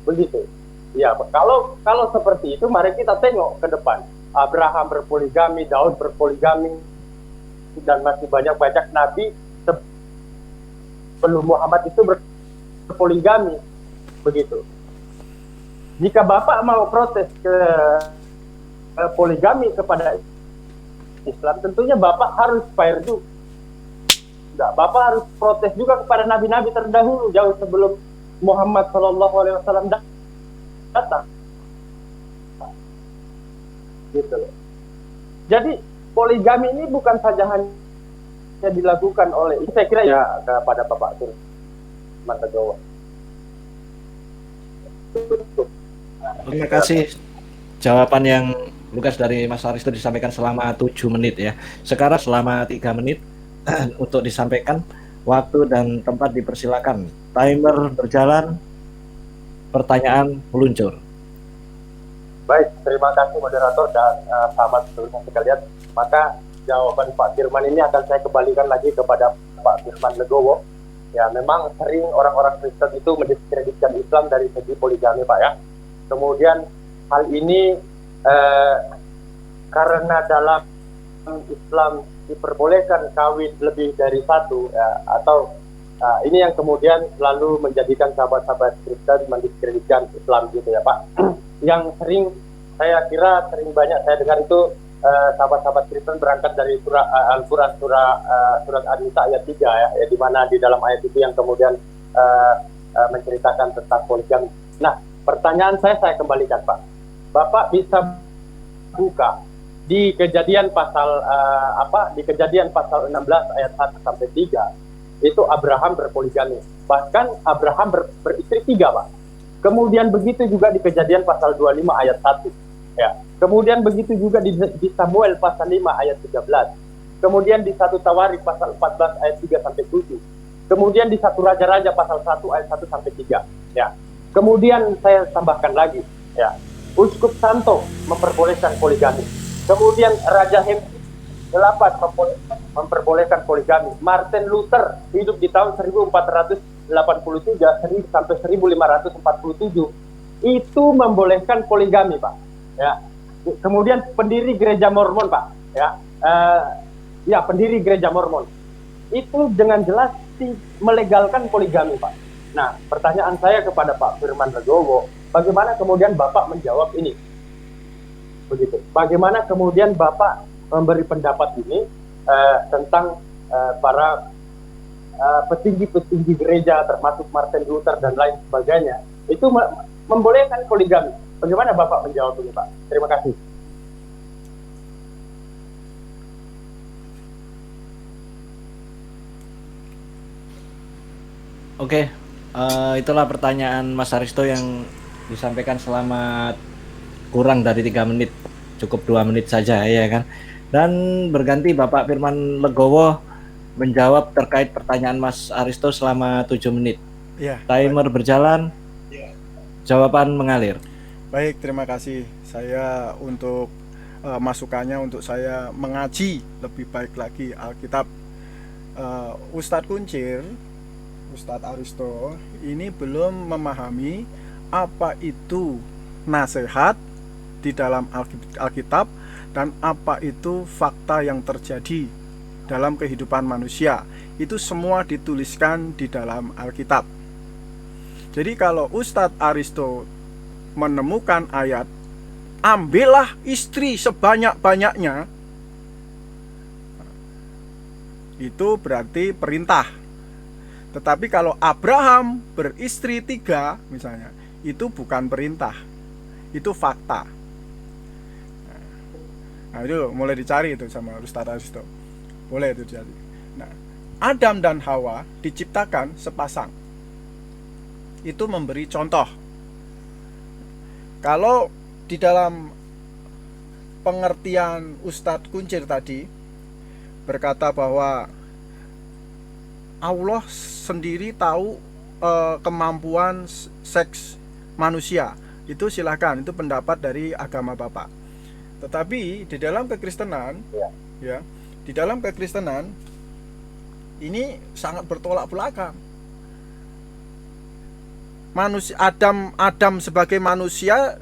Begitu. Ya, kalau seperti itu, mari kita tengok ke depan. Abraham berpoligami, Daud berpoligami, dan masih banyak nabi sebelum Muhammad itu berpoligami. Begitu. Jika Bapak mau protes ke poligami kepada Islam, tentunya Bapak harus fair juga. Bapak harus protes juga kepada nabi-nabi terdahulu jauh sebelum Muhammad SAW datang. Gitu. Jadi poligami ini bukan saja hanya dilakukan oleh, saya kira ya kepada Bapak Firman Legowo. Terima kasih jawaban yang lugas dari Mas Aristo disampaikan selama 7 menit ya. Sekarang selama 3 menit untuk disampaikan, waktu dan tempat dipersilakan. Timer berjalan, pertanyaan meluncur. Baik, terima kasih moderator dan sahabat seluruh sekalian. Maka jawaban Pak Firman ini akan saya kembalikan lagi kepada Pak Firman Legowo. Ya, memang sering orang-orang Kristen itu mendiskreditkan Islam dari segi poligami, Pak, ya. Kemudian hal ini karena dalam Islam diperbolehkan kawin lebih dari satu, ya, atau ini yang kemudian lalu menjadikan sahabat-sahabat Kristen mendiskreditkan Islam gitu ya, Pak. Yang sering, saya kira sering banyak saya dengar itu sahabat-sahabat Kristen berangkat dari surah Al-Quran, surat An-Nisa ayat 3 ya, di mana di dalam ayat itu yang kemudian menceritakan tentang poligami. Nah, pertanyaan saya kembalikan, Pak. Bapak bisa buka di Kejadian pasal di Kejadian pasal 16 ayat 1 sampai 3 itu Abraham berpoligami. Bahkan Abraham beristri 3, Pak. Kemudian begitu juga di Kejadian pasal 25 ayat 1. Ya. Kemudian begitu juga di Samuel pasal 5 ayat 13. Kemudian di 1 Tawarik pasal 14 ayat 3 sampai 7. Kemudian di 1 Raja-Raja pasal 1 ayat 1 sampai 3. Ya. Kemudian saya tambahkan lagi, ya. Uskup Santo memperbolehkan poligami. Kemudian Raja Henry 8 memperbolehkan poligami. Martin Luther hidup di tahun 1483 sampai 1547 itu membolehkan poligami, Pak. Ya. Kemudian pendiri gereja Mormon, Pak. Ya, pendiri gereja Mormon itu dengan jelas melegalkan poligami, Pak. Nah, pertanyaan saya kepada Pak Firman Legowo, bagaimana kemudian Bapak menjawab ini? Begitu. Bagaimana kemudian Bapak memberi pendapat ini tentang para petinggi-petinggi gereja termasuk Martin Luther dan lain sebagainya itu membolehkan poligami. Bagaimana Bapak menjawab ini, Pak? Terima kasih. Oke, itulah pertanyaan Mas Aristo yang disampaikan selama kurang dari 3 menit, cukup 2 menit saja ya kan. Dan berganti Bapak Firman Legowo menjawab terkait pertanyaan Mas Aristo selama 7 menit. Ya, Timer berjalan, jawaban mengalir. baik, terima kasih. Saya untuk masukannya untuk saya mengaji lebih baik lagi Alkitab. Ustadz Kuncir, Ustadz Aristo ini belum memahami apa itu nasihat di dalam Alkitab dan apa itu fakta yang terjadi dalam kehidupan manusia. Itu semua dituliskan di dalam Alkitab. Jadi kalau Ustadz Aristo menemukan ayat ambillah istri sebanyak-banyaknya, itu berarti perintah. Tetapi kalau Abraham beristri 3 misalnya, itu bukan perintah, itu fakta. Nah itu mulai dicari itu sama Ustadz Aristo. Boleh itu jadi. Nah, Adam dan Hawa diciptakan sepasang. Itu memberi contoh. Kalau di dalam pengertian Ustadz Kuncir tadi berkata bahwa Allah sendiri tahu kemampuan seks manusia, itu silahkan, itu pendapat dari agama Bapak. Tetapi di dalam kekristenan, ya, di dalam kekristenan ini sangat bertolak belakang. Manusia Adam sebagai manusia,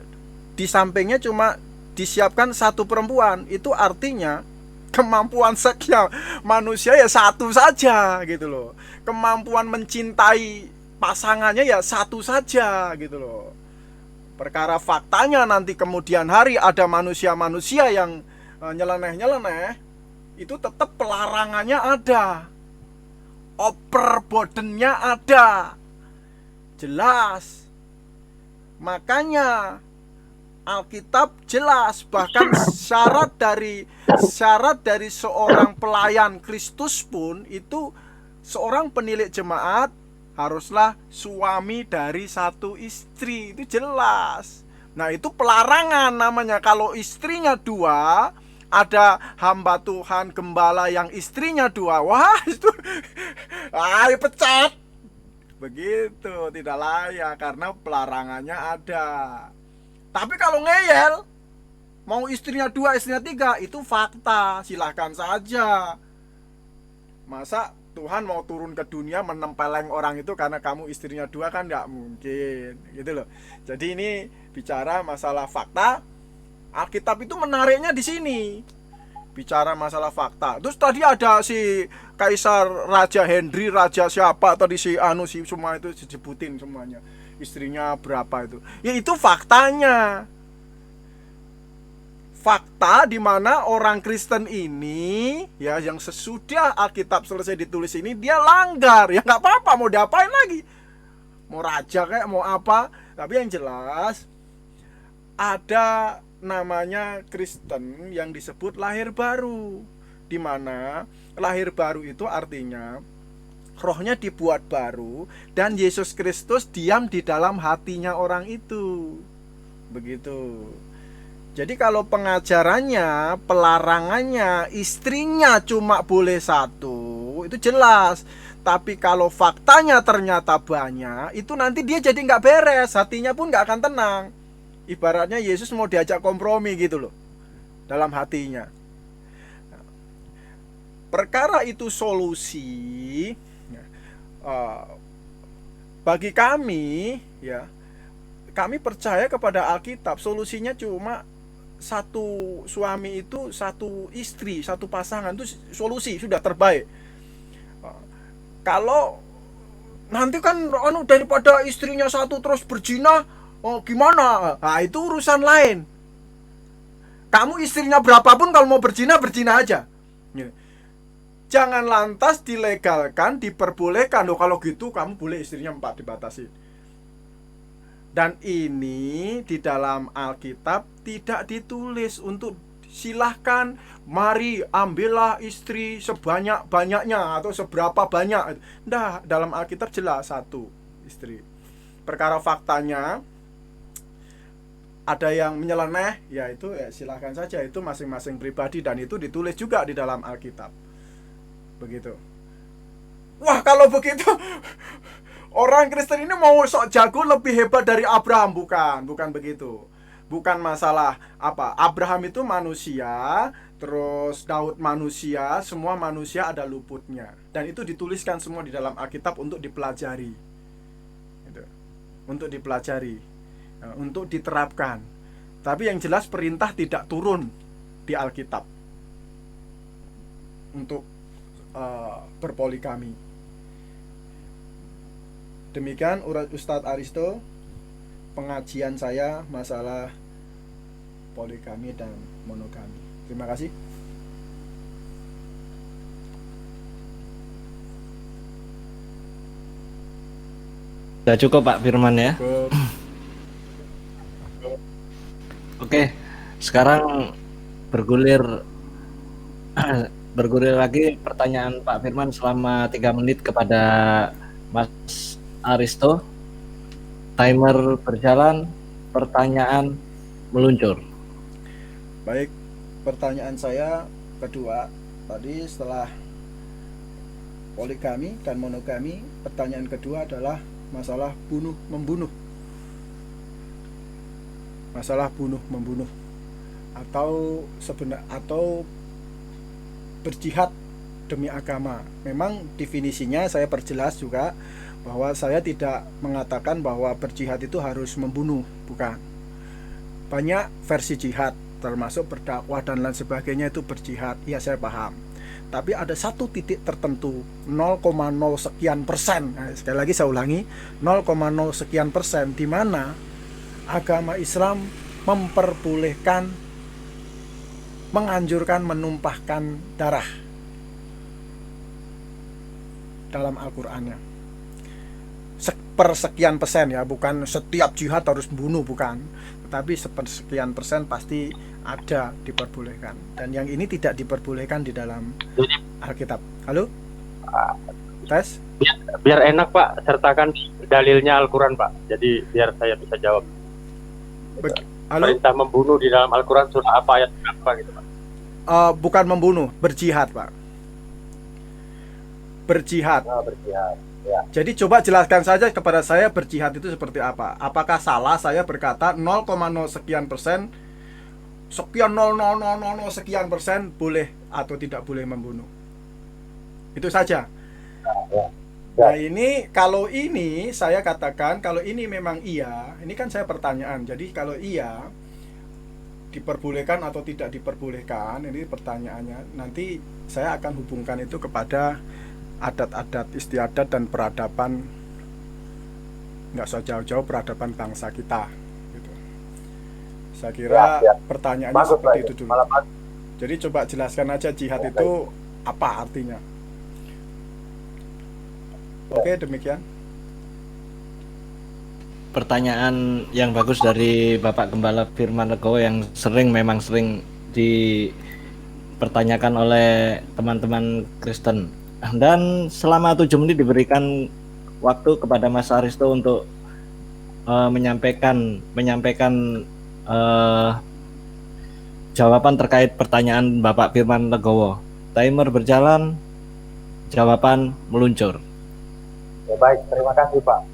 di sampingnya cuma disiapkan 1 perempuan. Itu artinya kemampuan seksnya manusia ya 1 saja gitu loh. Kemampuan mencintai pasangannya ya 1 saja gitu loh. Perkara faktanya nanti kemudian hari ada manusia-manusia yang nyeleneh-nyeleneh, itu tetap pelarangannya ada, overburdennya ada, jelas. Makanya Alkitab jelas, bahkan syarat dari seorang pelayan Kristus pun itu seorang penilik jemaat haruslah suami dari 1 istri, itu jelas. Nah itu pelarangan namanya. Kalau istrinya 2, ada hamba Tuhan gembala yang istrinya 2, wah itu pecat. Begitu, tidak layak karena pelarangannya ada. Tapi kalau ngeyel, mau istrinya 2, istrinya 3, itu fakta, silahkan saja. Masa Tuhan mau turun ke dunia menempeleng orang itu karena kamu istrinya 2, kan nggak mungkin, gitu loh. Jadi ini bicara masalah fakta. Alkitab itu menariknya di sini, bicara masalah fakta. Terus tadi ada si Kaisar Raja Henry, Raja siapa tadi, si semua itu disebutin semuanya. Istrinya berapa itu? Ya itu faktanya. Fakta di mana orang Kristen ini ya, yang sesudah Alkitab selesai ditulis ini dia langgar, ya nggak apa-apa, mau diapain lagi, mau raja kayak mau apa. Tapi yang jelas ada namanya Kristen yang disebut lahir baru, di mana lahir baru itu artinya rohnya dibuat baru dan Yesus Kristus diam di dalam hatinya orang itu. Begitu. Jadi kalau pengajarannya, pelarangannya istrinya cuma boleh 1, itu jelas. Tapi kalau faktanya ternyata banyak, itu nanti dia jadi nggak beres, hatinya pun nggak akan tenang. Ibaratnya Yesus mau diajak kompromi gitu loh dalam hatinya. Perkara itu solusi bagi kami, ya, kami percaya kepada Alkitab. Solusinya cuma 1 suami itu 1 istri, 1 pasangan, itu solusi sudah terbaik. Kalau nanti kan daripada istrinya 1 terus berzina, gimana? Nah itu urusan lain. Kamu istrinya berapapun, kalau mau berzina aja. Jangan lantas dilegalkan, diperbolehkan. Loh kalau gitu kamu boleh istrinya 4, dibatasi. Dan ini di dalam Alkitab tidak ditulis untuk silahkan mari ambillah istri sebanyak-banyaknya atau seberapa banyak. Nah, dalam Alkitab jelas satu istri. Perkara faktanya ada yang menyeleneh, ya itu ya silahkan saja, itu masing-masing pribadi, dan itu ditulis juga di dalam Alkitab. Begitu. Wah, kalau begitu orang Kristen ini mau sok jago lebih hebat dari Abraham. Bukan begitu. Bukan masalah apa, Abraham itu manusia, terus Daud manusia, semua manusia ada luputnya. Dan itu dituliskan semua di dalam Alkitab untuk dipelajari gitu. Untuk dipelajari, untuk diterapkan. Tapi yang jelas perintah tidak turun di Alkitab untuk berpoligami. Demikian Ustadz Aristo pengajian saya masalah poligami dan monogami. Terima kasih. Sudah cukup Pak Firman ya. Cukup. Oke, sekarang bergulir lagi pertanyaan Pak Firman selama 3 menit kepada Mas Aristo. Timer berjalan, pertanyaan meluncur. Baik, pertanyaan saya kedua tadi setelah poligami dan monogami, pertanyaan kedua adalah masalah bunuh-membunuh. Masalah bunuh-membunuh atau berjihad demi agama. Memang definisinya saya perjelas juga bahwa saya tidak mengatakan bahwa berjihad itu harus membunuh, bukan. Banyak versi jihad, termasuk berdakwah dan lain sebagainya itu berjihad. Ya, saya paham. Tapi ada satu titik tertentu, 0,0 sekian persen. Nah, sekali lagi saya ulangi, 0,0 sekian persen, di mana agama Islam memperbolehkan, menganjurkan menumpahkan darah dalam Al-Qur'annya. Persekian persen ya, bukan setiap jihad harus membunuh, bukan. Tetapi sepersekian persen pasti ada diperbolehkan. Dan yang ini tidak diperbolehkan di dalam Alkitab. Halo? Tes? Biar enak Pak, sertakan dalilnya Al-Quran Pak. Jadi biar saya bisa jawab. Halo? Perintah membunuh di dalam Al-Quran surah apa, ayat apa gitu Pak? Bukan membunuh, berjihad Pak. Berjihad. Oh, berjihad. Ya. Jadi coba jelaskan saja kepada saya berjihad itu seperti apa. Apakah salah saya berkata 0,0 sekian persen, sekian 0,000 sekian persen boleh atau tidak boleh membunuh? Itu saja. Ya. Nah ini, kalau ini saya katakan, kalau ini memang iya, ini kan saya pertanyaan. Jadi kalau iya, diperbolehkan atau tidak diperbolehkan, ini pertanyaannya. Nanti saya akan hubungkan itu kepada adat-adat istiadat dan peradaban, nggak usah jauh-jauh, peradaban bangsa kita gitu. Saya kira pertanyaannya bagus, seperti itu dulu. Jadi coba jelaskan aja jihad itu apa artinya. Oke, demikian Pertanyaan yang bagus dari Bapak Gembala Firman Legowo yang memang sering dipertanyakan oleh teman-teman Kristen. Dan selama 7 menit diberikan waktu kepada Mas Aristo untuk menyampaikan jawaban terkait pertanyaan Bapak Firman Legowo. Timer berjalan, jawaban meluncur. Ya, baik, terima kasih Pak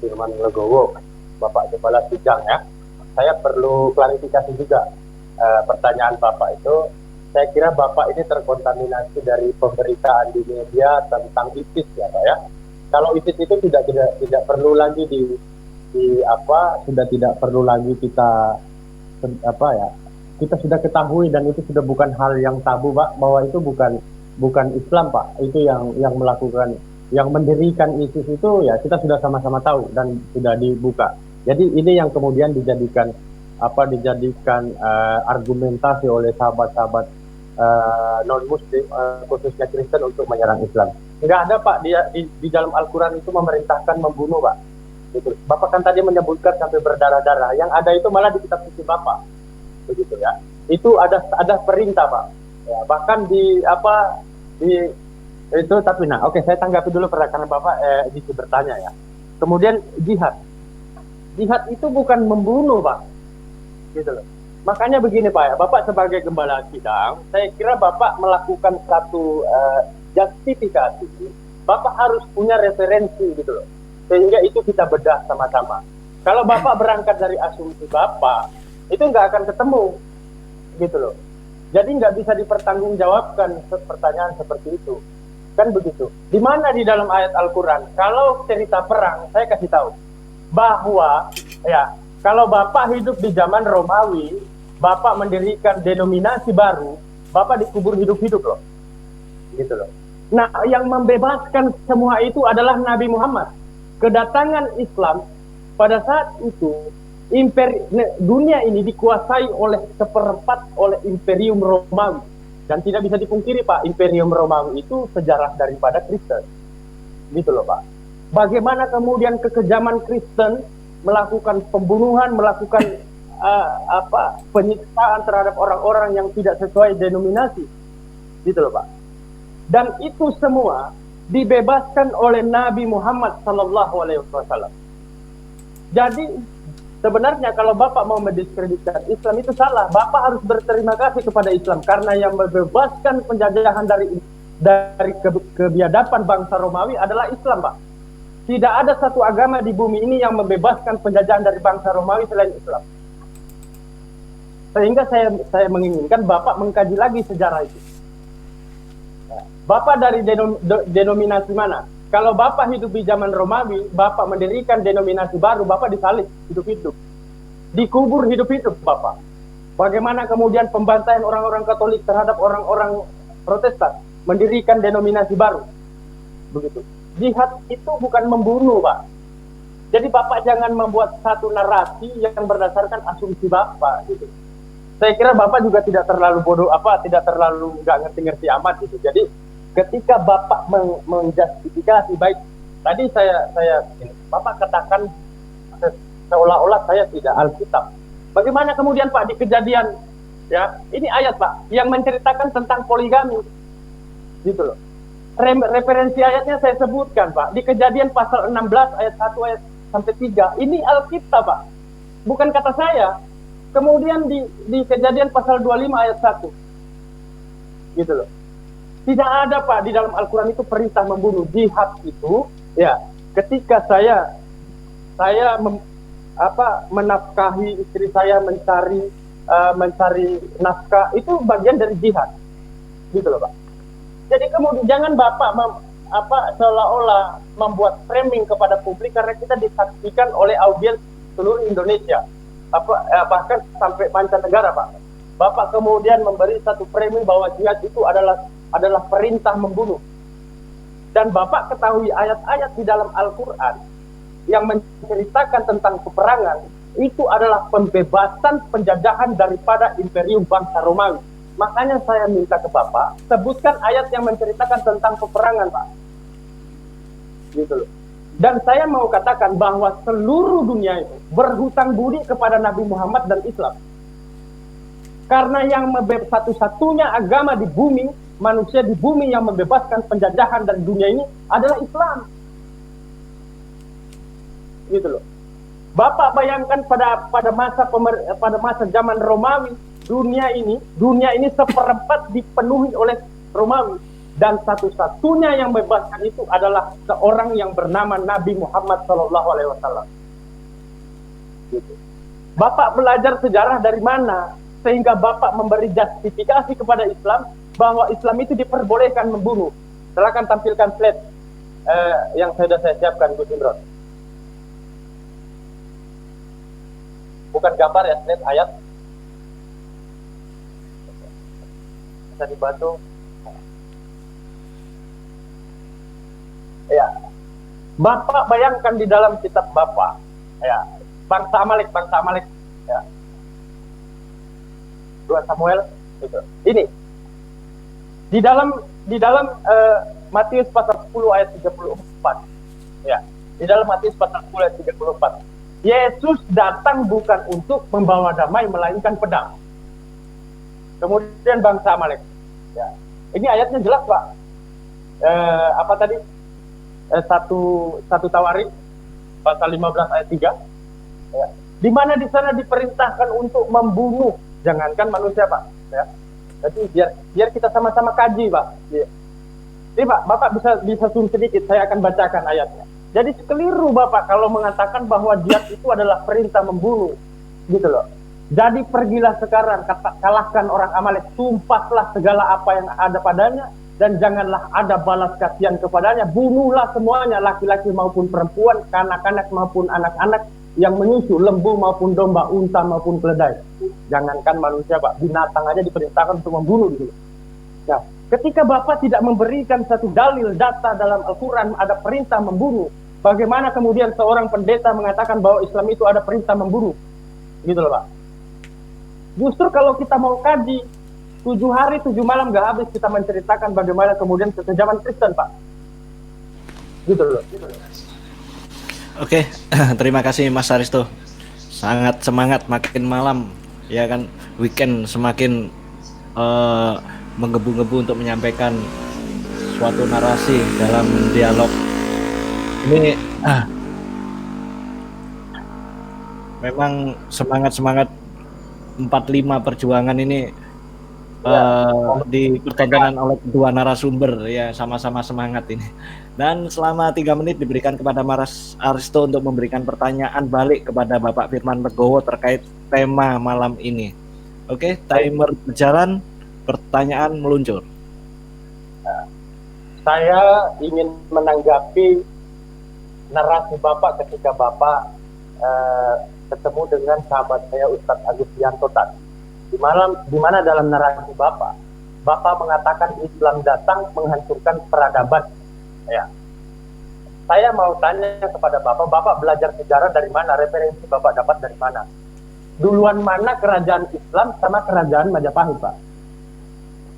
Firman Legowo, Bapak Kepala Bidang ya. Saya perlu klarifikasi juga pertanyaan Bapak itu. Saya kira Bapak ini terkontaminasi dari pemberitaan di media tentang ISIS ya Pak ya. Kalau ISIS itu tidak perlu lagi sudah tidak perlu lagi kita sudah ketahui, dan itu sudah bukan hal yang tabu Pak, bahwa itu bukan Islam Pak. Itu yang melakukan, yang mendirikan ISIS itu ya kita sudah sama-sama tahu dan sudah dibuka. Jadi ini yang kemudian dijadikan argumentasi oleh sahabat-sahabat non-Muslim, khususnya Kristen, untuk menyerang Islam. Enggak ada Pak, di dalam Al-Quran itu memerintahkan membunuh Pak. Gitu. Bapak kan tadi menyebutkan sampai berdarah-darah. Yang ada itu malah di kitab suci Bapak. Begitu ya. Itu ada perintah, Pak. Ya, bahkan di itu tapi oke, saya tanggapi dulu karena Bapak gitu bertanya ya. Kemudian jihad. Jihad itu bukan membunuh, Pak. Gitu loh. Makanya begini, Pak ya. Bapak sebagai gembala sidang, saya kira Bapak melakukan satu justifikasi. Bapak harus punya referensi gitu loh. Sehingga itu kita bedah sama-sama. Kalau Bapak berangkat dari asumsi Bapak, itu nggak akan ketemu, gitu loh. Jadi nggak bisa dipertanggungjawabkan pertanyaan seperti itu, kan begitu. Di mana di dalam ayat Al-Quran? Kalau cerita perang, saya kasih tahu bahwa ya kalau Bapak hidup di zaman Romawi, Bapak mendirikan denominasi baru, Bapak dikubur hidup-hidup loh, gitu loh. Nah, yang membebaskan semua itu adalah Nabi Muhammad. Kedatangan Islam pada saat itu dunia ini dikuasai oleh seperempat oleh Imperium Romawi, dan tidak bisa dipungkiri, Pak, Imperium Romawi itu sejarah daripada Kristen, gitu loh, Pak. Bagaimana kemudian kekejaman Kristen melakukan pembunuhan, melakukan penyiksaan terhadap orang-orang yang tidak sesuai denominasi, gitu loh, Pak. Dan itu semua dibebaskan oleh Nabi Muhammad SAW. Jadi sebenarnya kalau Bapak mau mendiskreditkan Islam itu salah. Bapak harus berterima kasih kepada Islam karena yang membebaskan penjajahan dari kebiadaban bangsa Romawi adalah Islam, Pak. Tidak ada satu agama di bumi ini yang membebaskan penjajahan dari bangsa Romawi selain Islam. Sehingga saya menginginkan Bapak mengkaji lagi sejarah itu. Bapak dari denominasi mana? Kalau Bapak hidup di zaman Romawi, Bapak mendirikan denominasi baru, Bapak disalib hidup-hidup. Dikubur hidup-hidup, Bapak. Bagaimana kemudian pembantaian orang-orang Katolik terhadap orang-orang Protestan? Mendirikan denominasi baru. Begitu. Jihad itu bukan membunuh, Pak. Jadi Bapak jangan membuat satu narasi yang berdasarkan asumsi Bapak, gitu. Saya kira Bapak juga tidak terlalu bodoh, tidak terlalu nggak ngerti-ngerti amat, gitu. Jadi ketika Bapak menjustifikasi, baik tadi Bapak katakan seolah-olah saya tidak Alkitab. Bagaimana kemudian, Pak, di Kejadian, ya ini ayat, Pak, yang menceritakan tentang poligami, gitu loh. Referensi ayatnya saya sebutkan, Pak, di Kejadian pasal 16 ayat 1 ayat sampai 3. Ini Alkitab, Pak, bukan kata saya. Kemudian di Kejadian pasal 25 ayat 1, gitu loh. Tidak ada, Pak, di dalam Al-Quran itu perintah membunuh. Jihad itu, ya, ketika saya menafkahi istri saya, mencari nafkah, itu bagian dari jihad, gitu loh, Pak. Jadi kemudian jangan Bapak seolah-olah membuat framing kepada publik karena kita disaksikan oleh audiens seluruh Indonesia, bahkan sampai mancanegara, Pak. Bapak kemudian memberi satu framing bahwa jihad itu adalah perintah membunuh. Dan Bapak ketahui ayat-ayat di dalam Al-Quran yang menceritakan tentang peperangan itu adalah pembebasan penjajahan daripada Imperium bangsa Romawi. Makanya saya minta ke Bapak, sebutkan ayat yang menceritakan tentang peperangan, Pak. Gitu loh. Dan saya mau katakan bahwa seluruh dunia itu berhutang budi kepada Nabi Muhammad dan Islam. Karena yang satu-satunya agama di bumi, manusia di bumi yang membebaskan penjajahan dari dunia ini adalah Islam. Gitu loh. Bapak bayangkan pada masa zaman Romawi, dunia ini seperempat dipenuhi oleh Romawi, dan satu-satunya yang membebaskan itu adalah seorang yang bernama Nabi Muhammad SAW. Gitu. Bapak belajar sejarah dari mana sehingga Bapak memberi justifikasi kepada Islam bahwa Islam itu diperbolehkan membunuh? Silakan tampilkan slide yang sudah saya siapkan, Gus Imron. Bukan gambar ya, slide ayat. Bisa dibantu. Ya, Bapak bayangkan di dalam kitab Bapak, ya, bangsa Amalek, ya. 2 Samuel itu. Ini di dalam Matius pasal 10 ayat 34. Ya. Di dalam Matius pasal 10 ayat 34. Yesus datang bukan untuk membawa damai, melainkan pedang. Kemudian bangsa Amalek. Ya. Ini ayatnya jelas, Pak. Apa tadi? Satu Tawarik pasal 15 ayat 3. Ya. Di mana di sana diperintahkan untuk membunuh, jangankan manusia, Pak. Ya. Jadi biar kita sama-sama kaji, Pak. Ya. Jadi Pak, Bapak bisa zoom sedikit, saya akan bacakan ayatnya. Jadi keliru Bapak kalau mengatakan bahwa jihad itu adalah perintah membunuh, gitu loh. Jadi pergilah sekarang, kalahkan orang Amalek, tumpahlah segala apa yang ada padanya, dan janganlah ada balas kasihan kepadanya. Bunuhlah semuanya, laki-laki maupun perempuan, kanak-kanak maupun anak-anak, yang menyusu, lembu maupun domba, unta maupun keledai. Jangankan manusia Pak, binatang aja diperintahkan untuk membunuh gitu. Nah, ketika Bapak tidak memberikan satu dalil data dalam Al-Quran ada perintah membunuh, bagaimana kemudian seorang pendeta mengatakan bahwa Islam itu ada perintah membunuh? Gitu loh Pak. Justru kalau kita mau kaji 7 hari 7 malam gak habis kita menceritakan bagaimana kemudian kekejaman Kristen Pak. Gitu loh. Oke, terima kasih Mas Aristo. Sangat semangat makin malam, ya kan, weekend semakin menggebu-gebu untuk menyampaikan suatu narasi dalam dialog. Ini memang semangat 45 perjuangan ini dipertontonkan oleh kedua narasumber, ya sama-sama semangat ini. Dan selama 3 menit diberikan kepada Mas Aristo untuk memberikan pertanyaan balik kepada Bapak Firman Legowo terkait tema malam ini. Oke, timer berjalan, pertanyaan meluncur. Saya ingin menanggapi narasi Bapak ketika Bapak ketemu dengan sahabat saya Ustadz Agustianto tadi. Di mana dalam narasi Bapak mengatakan Islam datang menghancurkan peradaban. Ya. Saya mau tanya kepada Bapak belajar sejarah dari mana? Referensi Bapak dapat dari mana? Duluan mana kerajaan Islam sama kerajaan Majapahit, Pak?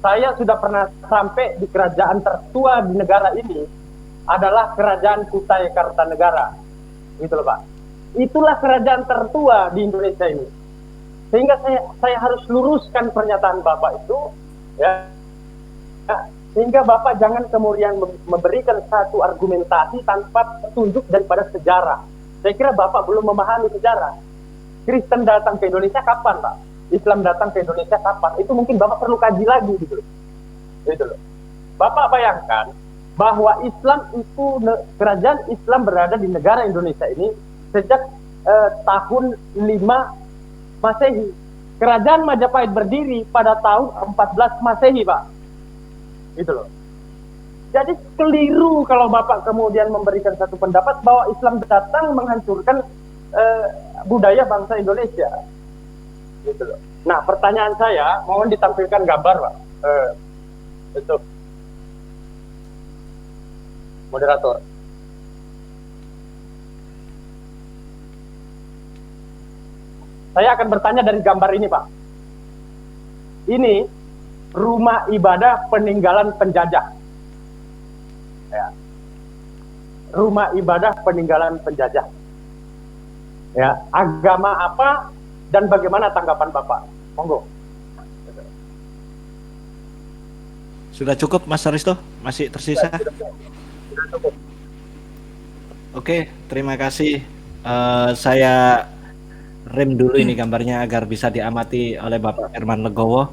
Saya sudah pernah sampai di kerajaan tertua di negara ini adalah kerajaan Kutai Kartanegara. Gitu loh, Pak. Itulah kerajaan tertua di Indonesia ini. Sehingga saya harus luruskan pernyataan Bapak itu, ya. Sehingga Bapak jangan kemudian memberikan satu argumentasi tanpa petunjuk daripada sejarah. Saya kira Bapak belum memahami sejarah. Kristen datang ke Indonesia kapan, Pak? Islam datang ke Indonesia kapan? Itu mungkin Bapak perlu kaji lagi gitu. Gitu loh. Bapak bayangkan bahwa Islam itu, kerajaan Islam berada di negara Indonesia ini sejak tahun 5 Masehi. Kerajaan Majapahit berdiri pada tahun 14 Masehi, Pak. Gitu loh. Jadi keliru kalau Bapak kemudian memberikan satu pendapat bahwa Islam datang menghancurkan budaya bangsa Indonesia. Gitu loh. Nah, pertanyaan saya, mohon ditampilkan gambar, Pak. Itu. Moderator. Saya akan bertanya dari gambar ini, Pak. Ini rumah ibadah peninggalan penjajah. Ya. Rumah ibadah peninggalan penjajah. Ya, agama apa dan bagaimana tanggapan Bapak? Monggo. Sudah cukup Mas Aristo? Masih tersisa? Sudah cukup. Oke, terima kasih. Saya rem dulu ini gambarnya agar bisa diamati oleh Bapak Firman Legowo.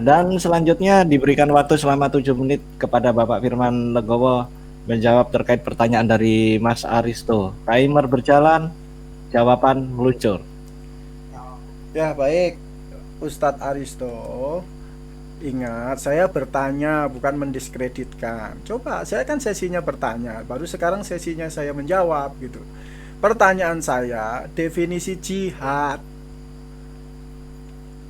Dan selanjutnya diberikan waktu selama 7 menit kepada Bapak Firman Legowo menjawab terkait pertanyaan dari Mas Aristo. Timer berjalan, jawaban meluncur. Ya baik, Ustadz Aristo. Ingat, saya bertanya bukan mendiskreditkan. Coba, saya kan sesinya bertanya, baru sekarang sesinya saya menjawab gitu. Pertanyaan saya, definisi jihad.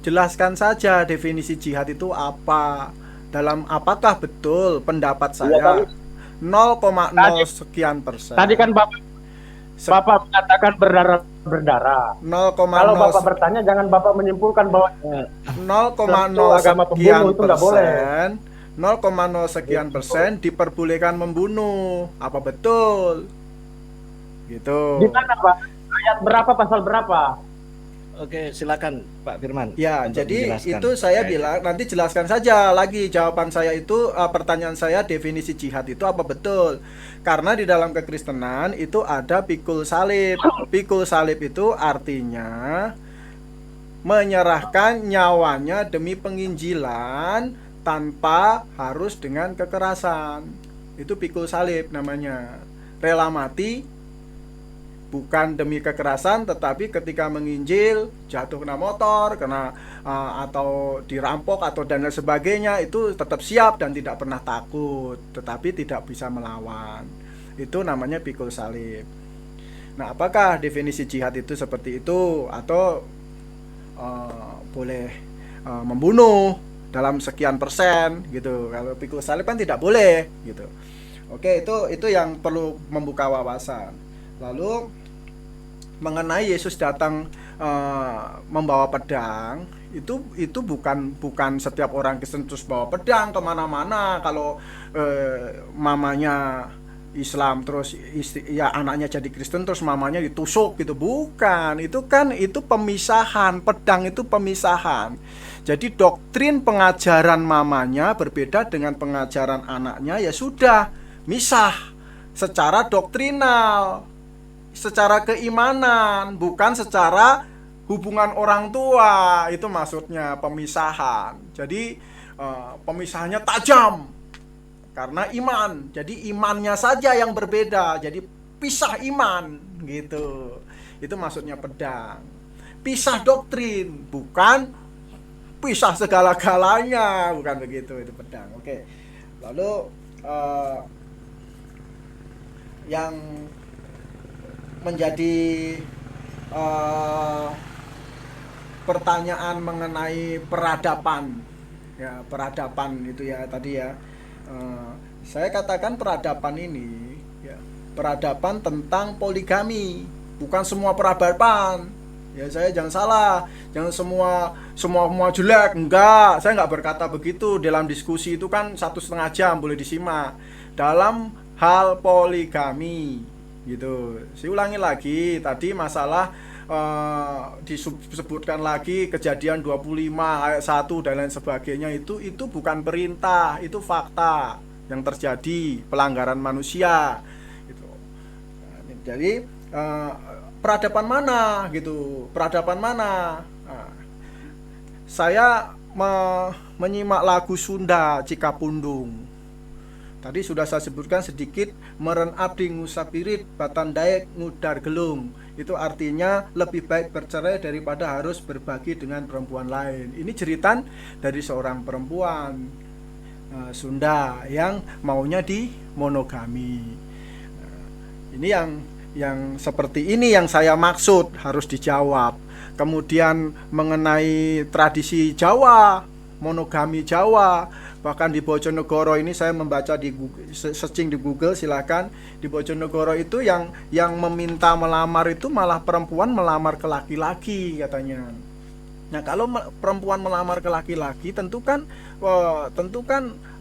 Jelaskan saja definisi jihad itu apa. Dalam apakah betul pendapat saya 0,0 sekian persen. Tadi kan Bapak mengatakan berdarah. 0,0 Kalau Bapak bertanya jangan Bapak menyimpulkan bahwa 0,0 agama sekian pembunuh itu nggak boleh. persen 0,0 sekian persen diperbolehkan membunuh. Apa betul? Gitu. Di mana Pak? Ayat berapa, pasal berapa? Oke, silakan Pak Firman. Ya, untuk jadi menjelaskan. itu saya Ya, bilang nanti jelaskan saja lagi jawaban saya itu, pertanyaan saya definisi jihad itu apa betul? Karena di dalam kekristenan itu ada pikul salib. Pikul salib itu artinya menyerahkan nyawanya demi penginjilan tanpa harus dengan kekerasan. Itu pikul salib namanya. Rela mati bukan demi kekerasan, tetapi ketika menginjil jatuh kena motor, kena atau dirampok atau dan lain sebagainya, itu tetap siap dan tidak pernah takut, tetapi tidak bisa melawan. Itu namanya pikul salib. Nah, apakah definisi jihad itu seperti itu atau boleh membunuh dalam sekian persen gitu? Kalau pikul salib kan tidak boleh gitu. Oke, itu yang perlu membuka wawasan. Lalu mengenai Yesus datang membawa pedang, itu bukan setiap orang Kristen terus bawa pedang kemana-mana. Kalau mamanya Islam terus ya anaknya jadi Kristen terus mamanya ditusuk gitu, bukan. Itu pemisahan. Pedang itu pemisahan. Jadi doktrin pengajaran mamanya berbeda dengan pengajaran anaknya, ya sudah misah secara doktrinal, secara keimanan, bukan secara hubungan orang tua. Itu maksudnya pemisahan. Jadi pemisahannya tajam karena iman. Jadi imannya saja yang berbeda. Jadi pisah iman gitu. Itu maksudnya pedang. Pisah doktrin, bukan pisah segala-galanya, bukan begitu. Itu pedang. Oke. Lalu yang menjadi pertanyaan mengenai peradaban, ya peradaban itu ya tadi ya, saya katakan peradaban ini ya, peradaban tentang poligami, bukan semua peradaban ya. Saya jangan salah, jangan semua jelek, enggak, saya enggak berkata begitu. Dalam diskusi itu kan 1,5 jam boleh disimak dalam hal poligami gitu. Saya ulangi lagi tadi masalah disebutkan lagi Kejadian 25 ayat 1 dan lain sebagainya, itu bukan perintah, itu fakta yang terjadi, pelanggaran manusia gitu. Jadi peradaban mana gitu, peradaban mana? Saya menyimak lagu Sunda Cikapundung. Tadi sudah saya sebutkan sedikit, meren abdi ngusapirit batan daek ngudar gelung. Itu artinya lebih baik bercerai daripada harus berbagi dengan perempuan lain. Ini jeritan dari seorang perempuan Sunda yang maunya di monogami. Ini yang seperti ini yang saya maksud harus dijawab. Kemudian mengenai tradisi Jawa, monogami Jawa, bahkan di Bojonegoro ini saya membaca di Google, searching di Google, silakan. Di Bojonegoro itu yang meminta melamar itu malah perempuan melamar ke laki-laki katanya. Nah, kalau perempuan melamar ke laki-laki tentu kan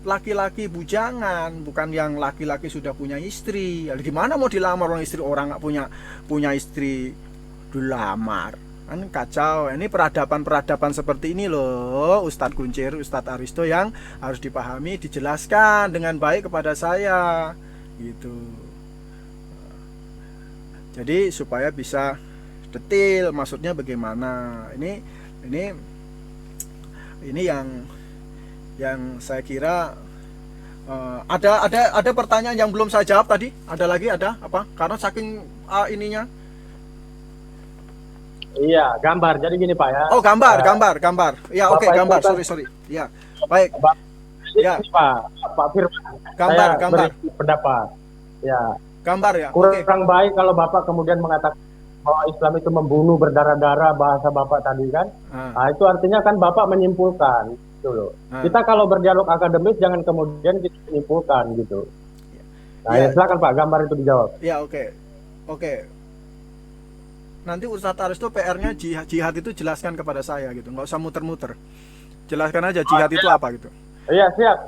laki-laki bujangan, bukan yang laki-laki sudah punya istri. Gimana mau dilamar orang istri orang nggak punya istri dilamar? Kan kacau. Ini peradaban seperti ini loh, Ustadz Kuncir, Ustadz Aristo, yang harus dipahami, dijelaskan dengan baik kepada saya gitu. Jadi supaya bisa detail maksudnya bagaimana. Ini yang saya kira ada pertanyaan yang belum saya jawab tadi. Ada lagi, ada apa? Karena saking ininya. Iya, gambar. Jadi gini Pak ya. Oh, gambar. Ya, oke, gambar. Sorry. Ya, baik. Ya, Pak Firman. Gambar. Beri pendapat. Ya. Gambar ya. Kurang baik kalau Bapak kemudian mengatakan bahwa Islam itu membunuh berdarah-darah, bahasa Bapak tadi kan. Nah, itu artinya kan Bapak menyimpulkan gitu loh. Kita kalau berdialog akademis jangan kemudian kita menyimpulkan gitu. Nah, ya silakan Pak, gambar itu dijawab. Ya, oke. Nanti Ustadz Aristo PR-nya jihad itu jelaskan kepada saya gitu, nggak usah muter-muter. Jelaskan aja jihad itu apa gitu. Iya, siap.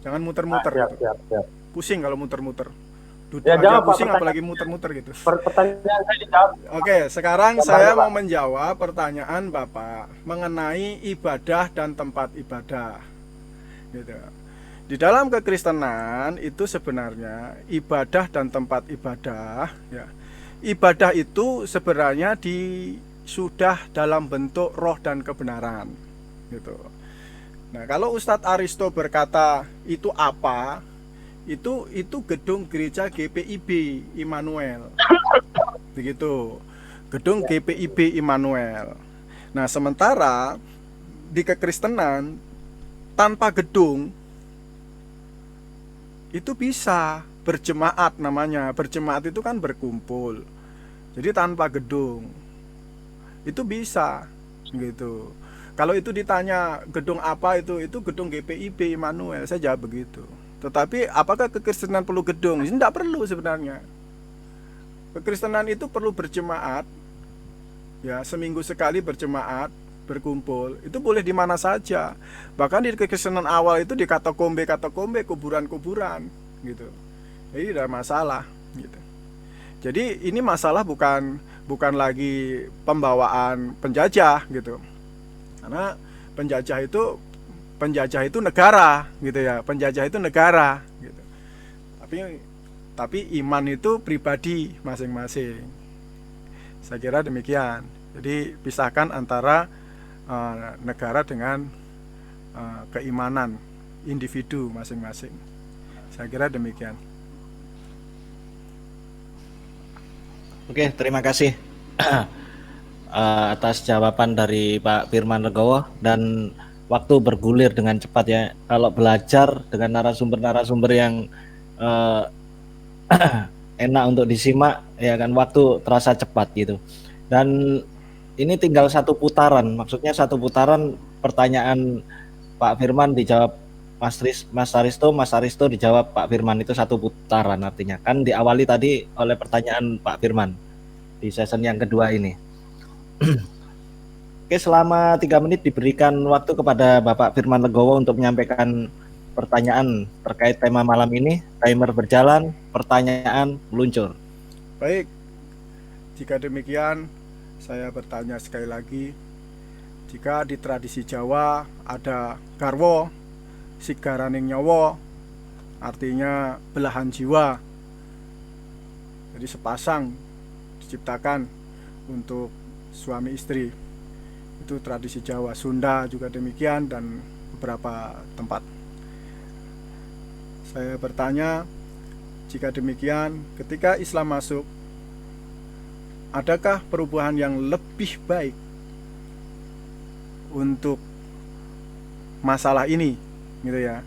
Jangan muter-muter. Siap. Pusing kalau muter-muter. Duduk Ya, aja jawab, Pak, pusing pertanyaan. apalagi muter-muter gitu. Pertanyaan saya dijawab. Oke, sekarang Yang saya baru, mau Pak. menjawab pertanyaan Bapak mengenai ibadah dan tempat ibadah. Gitu. Di dalam kekristenan itu sebenarnya ibadah dan tempat ibadah, ya. Ibadah itu sebenarnya sudah dalam bentuk roh dan kebenaran, gitu. Nah, kalau Ustadz Aristo berkata itu apa? Itu gedung gereja GPIB Immanuel. Begitu. Gedung GPIB Immanuel. Nah, sementara di kekristenan tanpa gedung itu bisa berjemaat namanya. Berjemaat itu kan berkumpul. Jadi tanpa gedung itu bisa gitu. Kalau itu ditanya gedung apa itu gedung GPIB Immanuel, saya jawab begitu. Tetapi apakah kekristenan perlu gedung? Ini tidak perlu sebenarnya. Kekristenan itu perlu berjemaat, ya, seminggu sekali berjemaat, berkumpul. Itu boleh di mana saja. Bahkan di kekristenan awal itu di katakombe, kuburan-kuburan, gitu. Jadi tidak masalah, gitu. Jadi ini masalah bukan lagi pembawaan penjajah, gitu. Karena penjajah itu negara, gitu ya. Penjajah itu negara, gitu. Tapi iman itu pribadi masing-masing. Saya kira demikian. Jadi pisahkan antara negara dengan keimanan individu masing-masing. Saya kira demikian. Oke, terima kasih atas jawaban dari Pak Firman Legowo, dan waktu bergulir dengan cepat ya. Kalau belajar dengan narasumber-narasumber yang enak untuk disimak ya kan, waktu terasa cepat gitu. Dan ini tinggal satu putaran, maksudnya satu putaran pertanyaan Pak Firman dijawab Mas Aristo dijawab Pak Firman, itu satu putaran artinya. Kan diawali tadi oleh pertanyaan Pak Firman di season yang kedua ini. Oke, selama 3 menit diberikan waktu kepada Bapak Firman Legowo untuk menyampaikan pertanyaan terkait tema malam ini. Timer berjalan, pertanyaan meluncur. Baik, jika demikian saya bertanya sekali lagi. Jika di tradisi Jawa ada garwo, sigaraning nyawa, artinya belahan jiwa. Jadi sepasang diciptakan untuk suami istri. Itu tradisi Jawa. Sunda juga demikian dan beberapa tempat. Saya bertanya, jika demikian, ketika Islam masuk, adakah perubahan yang lebih baik untuk masalah ini, gitu ya?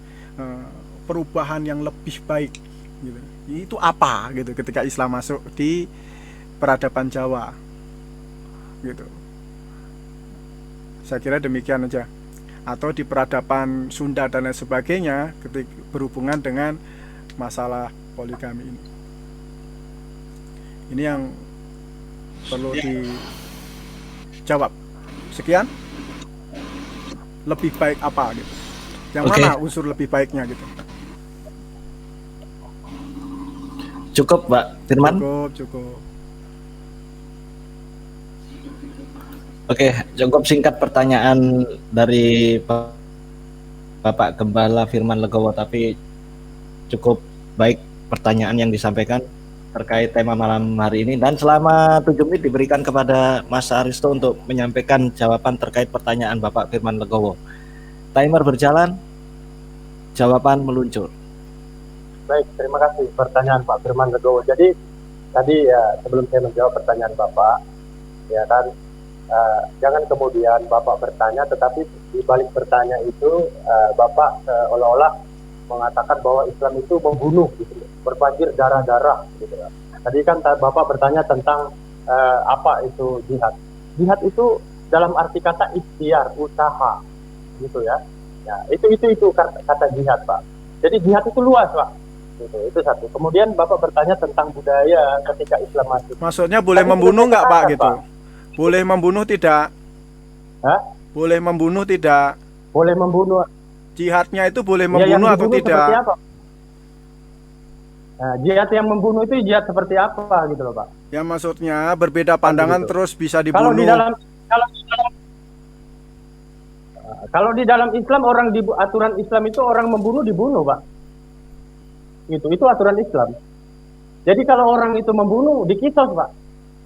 Perubahan yang lebih baik, gitu. Itu apa, gitu? Ketika Islam masuk di peradaban Jawa, gitu. Saya kira demikian aja. Atau di peradaban Sunda dan lain sebagainya, ketika berhubungan dengan masalah poligami ini. Ini yang perlu dijawab. Sekian. Lebih baik apa gitu? Yang mana unsur lebih baiknya gitu? Cukup, Pak Firman? Cukup. Oke, cukup singkat pertanyaan dari Bapak Gembala Firman Legowo, tapi cukup baik pertanyaan yang disampaikan terkait tema malam hari ini. Dan selama 7 menit diberikan kepada Mas Aristo untuk menyampaikan jawaban terkait pertanyaan Bapak Firman Legowo. Timer berjalan, jawaban meluncur. Baik, terima kasih pertanyaan Pak Firman Legowo. Jadi tadi ya, sebelum saya menjawab pertanyaan Bapak, ya kan, jangan kemudian Bapak bertanya, tetapi di balik bertanya itu Bapak seolah-olah mengatakan bahwa Islam itu membunuh, gitu, berbanjir darah-darah, gitu. Tadi kan Bapak bertanya tentang apa itu jihad. Jihad itu dalam arti kata ikhtiar, usaha, gitu ya. Ya, itu kata jihad, Pak. Jadi jihad itu luas, Pak. Itu satu. Kemudian Bapak bertanya tentang budaya ketika Islam masuk. Maksudnya boleh membunuh nggak, Pak, gitu? Pak? Boleh membunuh tidak? Hah? Boleh membunuh tidak? Boleh membunuh. Jihadnya itu boleh membunuh atau tidak? Nah, jihad yang membunuh itu jihad seperti apa gitu loh Pak? Ya maksudnya berbeda pandangan begitu. terus bisa Kalau di dibunuh. dalam kalau di dalam Islam aturan Islam itu orang membunuh dibunuh Pak. Itu aturan Islam. Jadi kalau orang itu membunuh dikisos Pak.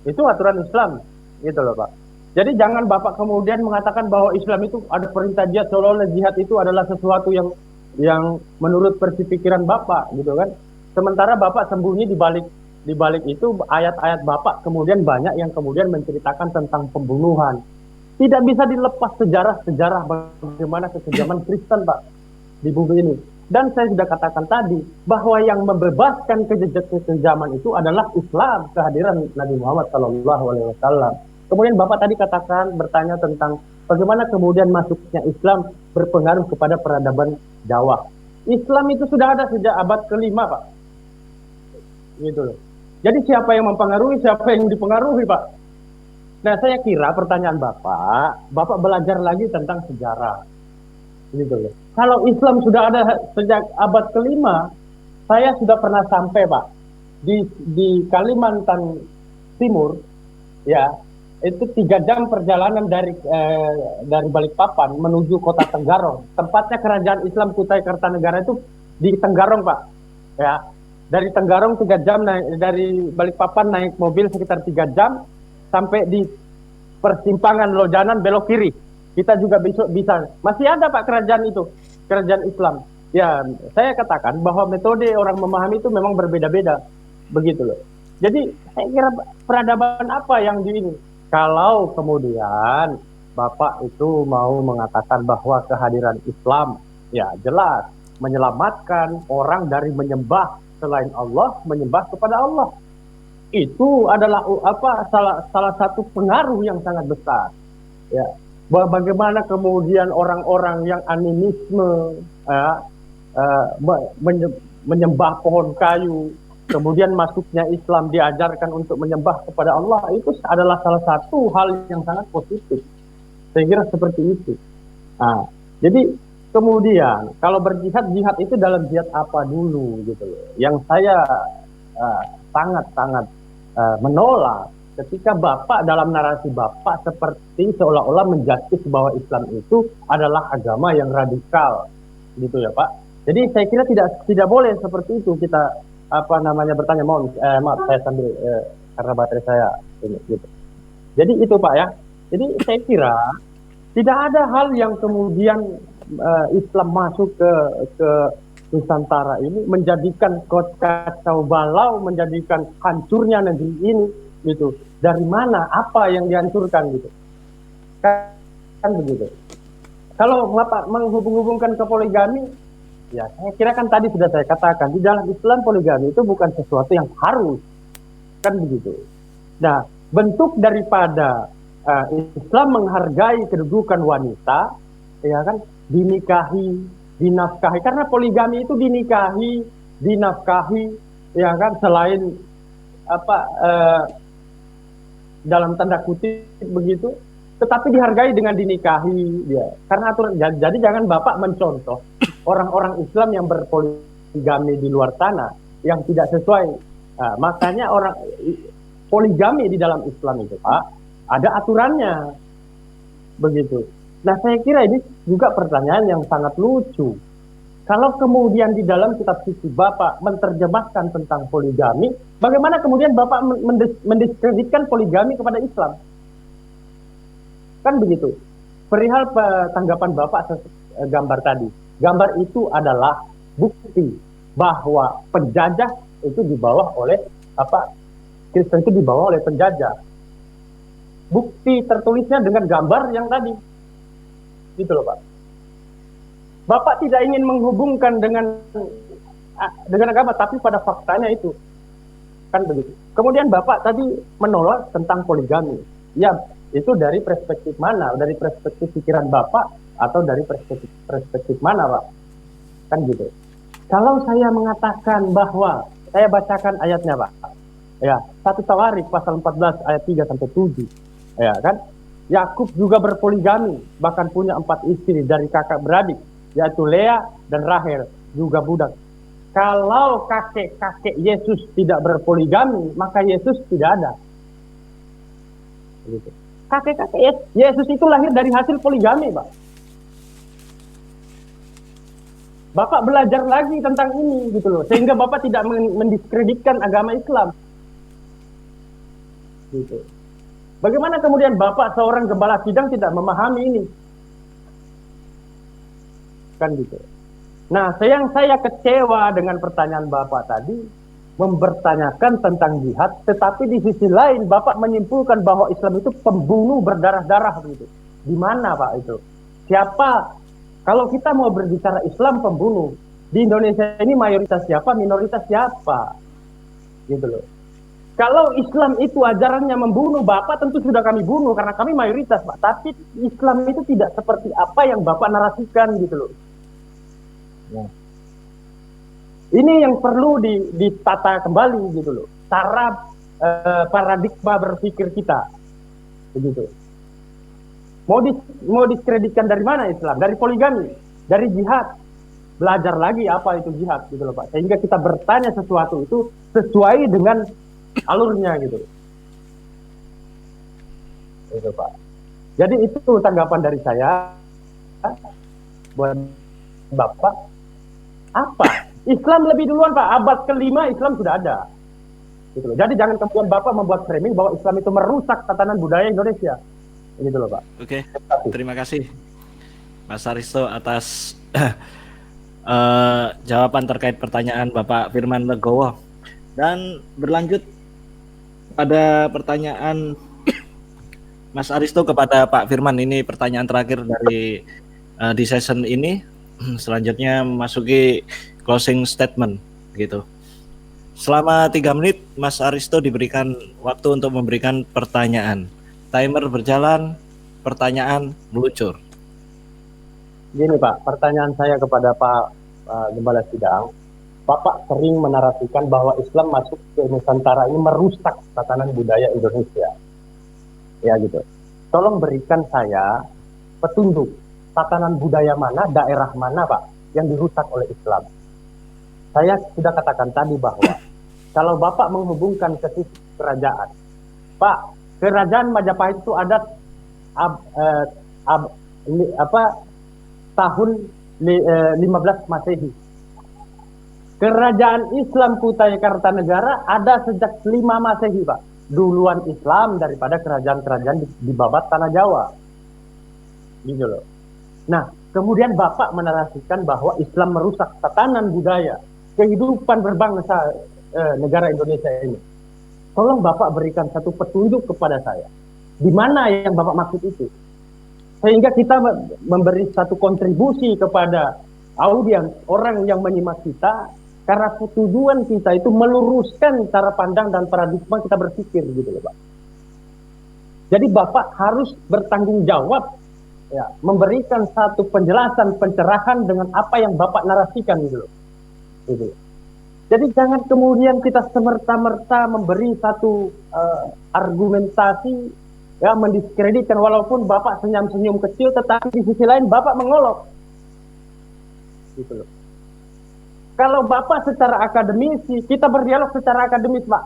Itu aturan Islam gitu loh Pak. Jadi jangan Bapak kemudian mengatakan bahwa Islam itu ada perintah jihad, seolah-olah jihad itu adalah sesuatu yang menurut pikiran Bapak gitu kan. Sementara Bapak sembunyi di balik itu ayat-ayat Bapak kemudian banyak yang kemudian menceritakan tentang pembunuhan. Tidak bisa dilepas sejarah bagaimana kekejaman Kristen Pak di bumi ini. Dan saya sudah katakan tadi bahwa yang membebaskan kekejaman itu adalah Islam, kehadiran Nabi Muhammad SAW. Kemudian Bapak tadi bertanya tentang bagaimana kemudian masuknya Islam berpengaruh kepada peradaban Jawa. Islam itu sudah ada sejak abad ke-5 Pak. Gitu loh. Jadi siapa yang mempengaruhi, siapa yang dipengaruhi Pak? Nah saya kira pertanyaan Bapak belajar lagi tentang sejarah. Gitu loh. Kalau Islam sudah ada sejak abad ke-5, saya sudah pernah sampai Pak di Kalimantan Timur, ya itu 3 jam perjalanan dari Balikpapan menuju kota Tenggarong. Tempatnya kerajaan Islam Kutai Kartanegara itu di Tenggarong Pak. Ya, dari Tenggarong 3 jam dari Balikpapan naik mobil sekitar 3 jam sampai di persimpangan Lojanan belok kiri. Kita juga bisa masih ada Pak kerajaan itu, kerajaan Islam. Ya, saya katakan bahwa metode orang memahami itu memang berbeda-beda, begitu loh. Jadi saya kira peradaban apa yang di ini? Kalau kemudian Bapak itu mau mengatakan bahwa kehadiran Islam, ya jelas menyelamatkan orang dari menyembah selain Allah, menyembah kepada Allah. Itu adalah salah satu pengaruh yang sangat besar. Ya. Bagaimana kemudian orang-orang yang animisme menyembah pohon kayu, kemudian masuknya Islam diajarkan untuk menyembah kepada Allah, itu adalah salah satu hal yang sangat positif. Saya kira seperti itu. Nah, jadi kemudian kalau berjihad, jihad itu dalam jihad apa dulu gitu loh. Yang saya sangat-sangat menolak ketika Bapak dalam narasi Bapak seperti seolah-olah menjustis bahwa Islam itu adalah agama yang radikal gitu ya Pak. Jadi saya kira tidak boleh seperti itu kita bertanya. Maaf saya sambil karena baterai saya ini gitu. Jadi itu Pak ya. Jadi saya kira tidak ada hal yang kemudian Islam masuk ke Nusantara ini menjadikan kacau balau, menjadikan hancurnya negeri ini gitu. Dari mana, apa yang dihancurkan gitu, kan begitu. Kalau menghubung-hubungkan ke poligami, ya saya kira kan tadi sudah saya katakan di dalam Islam poligami itu bukan sesuatu yang harus, kan begitu. Nah, bentuk daripada Islam menghargai kedudukan wanita, ya kan, dinikahi, dinafkahi, karena poligami itu dinafkahi, ya kan, selain dalam tanda kutip begitu, tetapi dihargai dengan dinikahi dia. Karena aturan, jadi jangan Bapak mencontoh orang-orang Islam yang berpoligami di luar sana yang tidak sesuai. Nah, makanya poligami di dalam Islam itu Pak ada aturannya begitu. Nah saya kira ini juga pertanyaan yang sangat lucu. Kalau kemudian di dalam kitab suci Bapak menerjemahkan tentang poligami, bagaimana kemudian Bapak mendiskreditkan poligami kepada Islam? Kan begitu. Perihal tanggapan Bapak gambar tadi. Gambar itu adalah bukti bahwa penjajah itu dibawa oleh Kristen itu dibawa oleh penjajah. Bukti tertulisnya dengan gambar yang tadi. Gitu loh Pak. Bapak tidak ingin menghubungkan dengan agama, tapi pada faktanya itu kan begitu. Kemudian Bapak tadi menolak tentang poligami. Ya, itu dari perspektif mana? Dari perspektif pikiran Bapak atau dari perspektif mana, Pak? Kan gitu. Kalau saya mengatakan bahwa saya bacakan ayatnya, Pak. Ya, 1 Tawarik pasal 14 ayat 3 sampai 7. Ya, kan? Yakub juga berpoligami, bahkan punya 4 istri dari kakak beradik, yaitu Lea dan Rahel, juga budak. Kalau kakek-kakek Yesus tidak berpoligami, maka Yesus tidak ada. Gitu. Kakek-kakek Yesus itu lahir dari hasil poligami, Pak. Bapak belajar lagi tentang ini, gitu loh, sehingga Bapak tidak mendiskreditkan agama Islam. Gitu. Bagaimana kemudian Bapak seorang gembala sidang tidak memahami ini? Kan gitu. Nah, yang saya kecewa dengan pertanyaan Bapak tadi, mempertanyakan tentang jihad, tetapi di sisi lain Bapak menyimpulkan bahwa Islam itu pembunuh berdarah-darah gitu. Di mana Pak itu? Siapa? Kalau kita mau berbicara Islam pembunuh, di Indonesia ini mayoritas siapa, minoritas siapa? Gitu loh. Kalau Islam itu ajarannya membunuh, Bapak tentu sudah kami bunuh karena kami mayoritas, Pak. Tapi Islam itu tidak seperti apa yang Bapak narasikan gitu loh. Ya. Ini yang perlu ditata kembali gitu loh. Cara paradigma berpikir kita. Begitu. Mau diskreditkan dari mana Islam? Dari poligami, dari jihad. Belajar lagi apa itu jihad gitu loh Pak. Sehingga kita bertanya sesuatu itu sesuai dengan alurnya gitu. Itu Pak. Jadi itu tanggapan dari saya buat Bapak. Apa? Islam lebih duluan Pak, abad ke-5 Islam sudah ada. Gitu loh. Jadi jangan kemudian Bapak membuat framing bahwa Islam itu merusak tatanan budaya Indonesia. Gitu loh Pak. Oke, terima kasih Mas Aristo atas jawaban terkait pertanyaan Bapak Firman Legowo. Dan berlanjut pada pertanyaan Mas Aristo kepada Pak Firman, ini pertanyaan terakhir dari di session ini. Selanjutnya memasuki closing statement gitu. Selama 3 menit Mas Aristo diberikan waktu untuk memberikan pertanyaan. Timer berjalan, pertanyaan meluncur. Gini Pak, pertanyaan saya kepada Pak Gembala Sidang. Bapak sering menarasikan bahwa Islam masuk ke Nusantara ini merusak tatanan budaya Indonesia. Ya gitu. Tolong berikan saya petunjuk tatanan budaya mana, daerah mana Pak yang dirusak oleh Islam. Saya sudah katakan tadi bahwa kalau Bapak menghubungkan ke sisi kerajaan, Pak, kerajaan Majapahit itu ada tahun 15 Masehi. Kerajaan Islam Kutai Kartanegara ada sejak 5 Masehi, Pak. Duluan Islam daripada kerajaan-kerajaan di babat tanah Jawa. Gitu loh. Nah, kemudian Bapak menarasikan bahwa Islam merusak tatanan budaya, kehidupan berbangsa negara Indonesia ini. Tolong Bapak berikan satu petunjuk kepada saya. Di mana yang Bapak maksud itu? Sehingga kita memberi satu kontribusi kepada audiens, orang yang menyimak kita, karena tujuan kita itu meluruskan cara pandang dan paradigma kita berpikir gitu loh Pak. Jadi Bapak harus bertanggung jawab ya, memberikan satu penjelasan, pencerahan dengan apa yang Bapak narasikan gitu loh. Gitu. Jadi jangan kemudian kita semerta-merta memberi satu argumentasi ya, mendiskreditkan, walaupun Bapak senyum-senyum kecil, tetapi di sisi lain Bapak mengolok. Gitu loh. Kalau Bapak secara akademisi, kita berdialog secara akademis Pak.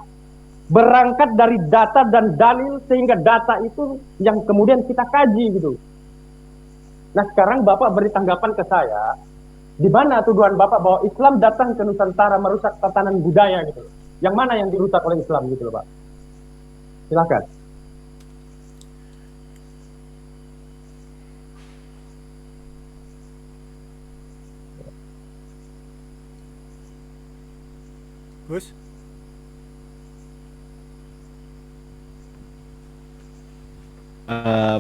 Berangkat dari data dan dalil, sehingga data itu yang kemudian kita kaji gitu. Nah sekarang Bapak beri tanggapan ke saya, di mana tuduhan Bapak bahwa Islam datang ke Nusantara merusak tatanan budaya gitu. Yang mana yang dirusak oleh Islam gitu loh Pak. Silakan. Gus?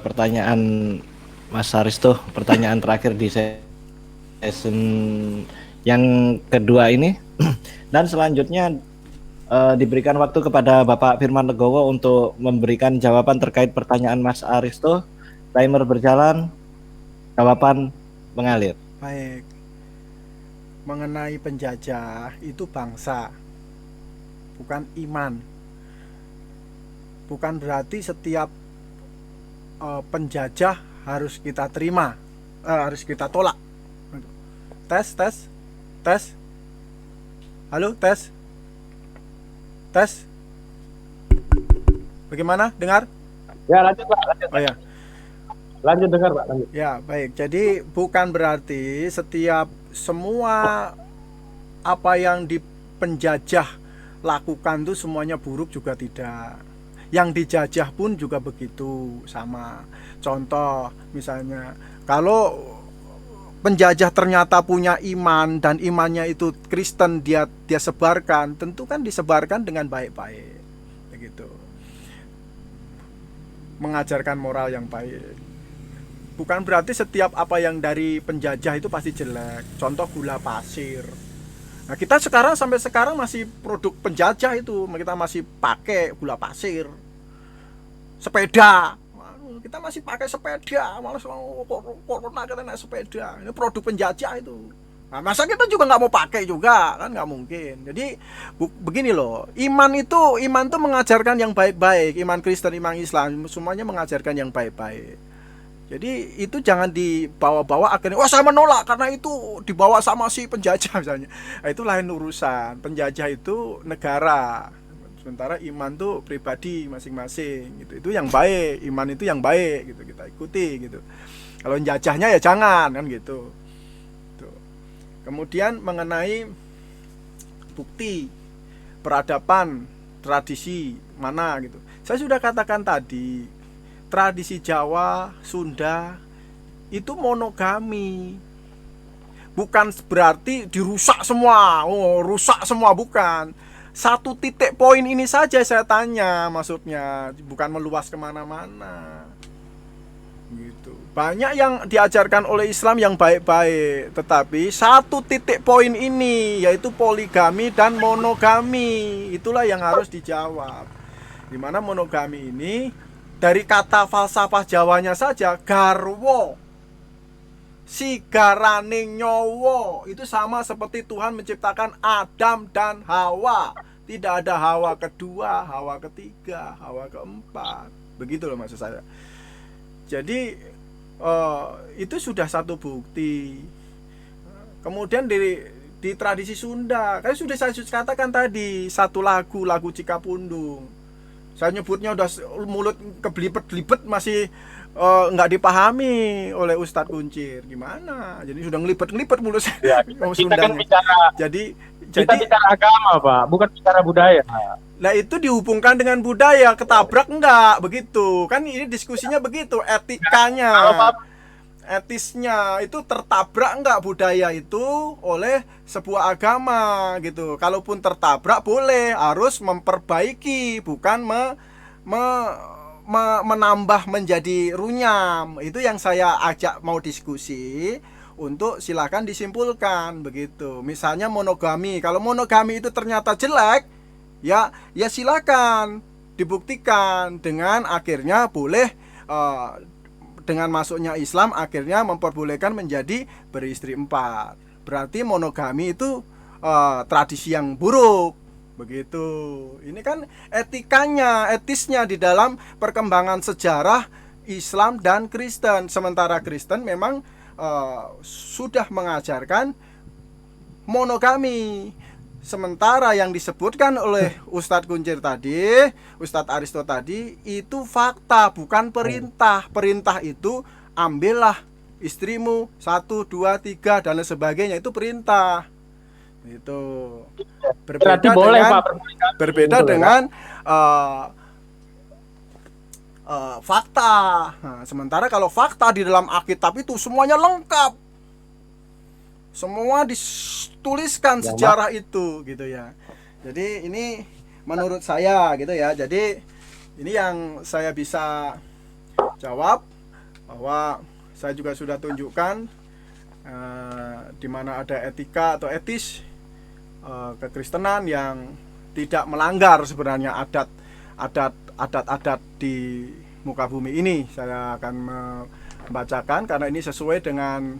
Pertanyaan Mas Aristo, pertanyaan terakhir di session yang kedua ini. Dan selanjutnya diberikan waktu kepada Bapak Firman Legowo untuk memberikan jawaban terkait pertanyaan Mas Aristo. Timer berjalan, jawaban mengalir. Baik. Mengenai penjajah, itu bangsa, bukan iman. Bukan berarti setiap penjajah harus kita terima, harus kita tolak. Tes. Halo, tes. Tes. Bagaimana? Dengar? Ya, lanjut Pak, lanjut. Oh ya. Lanjut dengar Pak, lanjut. Ya, baik. Jadi bukan berarti setiap semua apa yang di penjajah lakukan itu semuanya buruk, juga tidak. Yang dijajah pun juga begitu, sama. Contoh misalnya, kalau penjajah ternyata punya iman dan imannya itu Kristen, dia sebarkan, tentu kan disebarkan dengan baik-baik. Begitu. Mengajarkan moral yang baik. Bukan berarti setiap apa yang dari penjajah itu pasti jelek. Contoh gula pasir. Nah, kita sekarang sampai sekarang masih produk penjajah itu. Kita masih pakai gula pasir. Sepeda. Kita masih pakai sepeda. Malah corona kita naik sepeda. Ini produk penjajah itu. Nah, masa kita juga nggak mau pakai juga, kan nggak mungkin. Jadi begini loh, iman tuh mengajarkan yang baik-baik. Iman Kristen, iman Islam, semuanya mengajarkan yang baik-baik. Jadi itu jangan dibawa-bawa akhirnya, wah saya menolak karena itu dibawa sama si penjajah misalnya. Nah, itu lain urusan. Penjajah itu negara, sementara iman tuh pribadi masing-masing gitu. Itu yang baik, iman itu yang baik gitu, kita ikuti gitu. Kalau jajahnya ya jangan, kan gitu. Tuh. Kemudian mengenai bukti peradaban, tradisi mana gitu. Saya sudah katakan tadi, tradisi Jawa, Sunda itu monogami. Bukan berarti dirusak semua. Oh, rusak semua, bukan. Satu titik poin ini saja saya tanya, maksudnya bukan meluas kemana-mana. Gitu. Banyak yang diajarkan oleh Islam yang baik-baik, tetapi satu titik poin ini, yaitu poligami dan monogami, itulah yang harus dijawab. Dimana monogami ini dari kata falsafah Jawanya saja, garwo, sigaraning nyowo, itu sama seperti Tuhan menciptakan Adam dan Hawa. Tidak ada Hawa kedua, Hawa ketiga, Hawa keempat. Begitu loh maksud saya. Jadi itu sudah satu bukti. Kemudian di tradisi Sunda, kan sudah saya katakan tadi, satu lagu Cikapundung. Saya nyebutnya udah mulut keblibet-libet masih nggak dipahami oleh Ustadz Kuncir. Gimana? Jadi sudah ngelibet-ngelibet mulut saya. Ya, kita kan bicara, Jadi bicara agama Pak, bukan bicara budaya. Nah itu dihubungkan dengan budaya, ketabrak enggak? Begitu. Kan ini diskusinya begitu, etikanya. Etisnya itu tertabrak enggak budaya itu oleh sebuah agama gitu. Kalaupun tertabrak boleh, harus memperbaiki, bukan menambah menjadi runyam. Itu yang saya ajak mau diskusi untuk silakan disimpulkan begitu. Misalnya monogami. Kalau monogami itu ternyata jelek, ya silakan dibuktikan dengan akhirnya boleh dengan masuknya Islam akhirnya memperbolehkan menjadi beristri 4. Berarti monogami itu tradisi yang buruk. Begitu. Ini kan etikanya, etisnya di dalam perkembangan sejarah Islam dan Kristen. Sementara Kristen memang sudah mengajarkan monogami. Sementara yang disebutkan oleh Ustadz Kuncir tadi, Ustadz Aristo tadi, itu fakta, bukan perintah. Perintah itu ambillah istrimu 1, 2, 3 dan lain sebagainya, itu perintah. Itu berbeda boleh, dengan Pak, berbeda dengan fakta. Nah, sementara kalau fakta di dalam Alkitab itu semuanya lengkap. Semua dituliskan sejarah itu gitu ya. Jadi ini menurut saya gitu ya. Jadi ini yang saya bisa jawab, bahwa saya juga sudah tunjukkan di mana ada etika atau etis kekristenan yang tidak melanggar sebenarnya adat di muka bumi ini. Saya akan membacakan karena ini sesuai dengan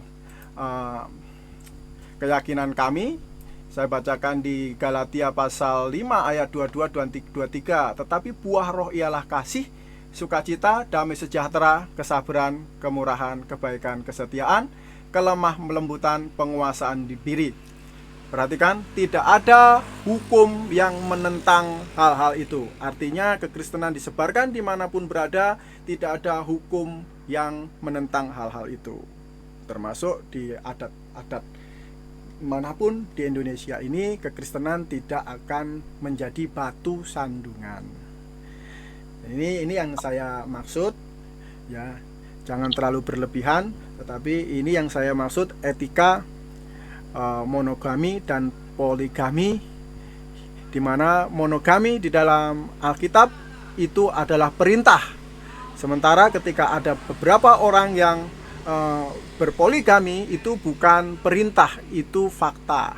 keyakinan kami. Saya bacakan di Galatia pasal 5 ayat 22 dan 23. Tetapi buah roh ialah kasih, sukacita, damai sejahtera, kesabaran, kemurahan, kebaikan, kesetiaan, kelemah lembutan, penguasaan diri. Perhatikan, tidak ada hukum yang menentang hal-hal itu. Artinya kekristenan disebarkan dimanapun berada, tidak ada hukum yang menentang hal-hal itu. Termasuk di adat-adat manapun di Indonesia ini, kekristenan tidak akan menjadi batu sandungan. Ini yang saya maksud, ya. Jangan terlalu berlebihan, tetapi ini yang saya maksud etika monogami dan poligami, di mana monogami di dalam Alkitab itu adalah perintah, sementara ketika ada beberapa orang yang berpoligami itu bukan perintah, itu fakta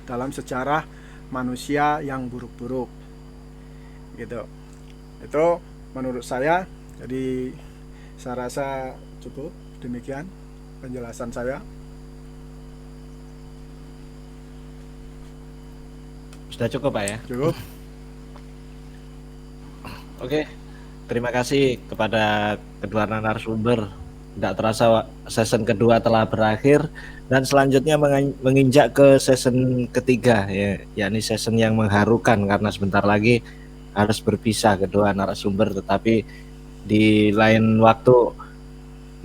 dalam sejarah manusia yang buruk-buruk, gitu. Itu menurut saya. Jadi saya rasa cukup demikian penjelasan saya. Sudah cukup Pak ya? Cukup. Oke, terima kasih kepada kedua narasumber. Tidak terasa season kedua telah berakhir, dan selanjutnya menginjak ke season ketiga, ya, yakni season yang mengharukan, karena sebentar lagi harus berpisah kedua narasumber, tetapi di lain waktu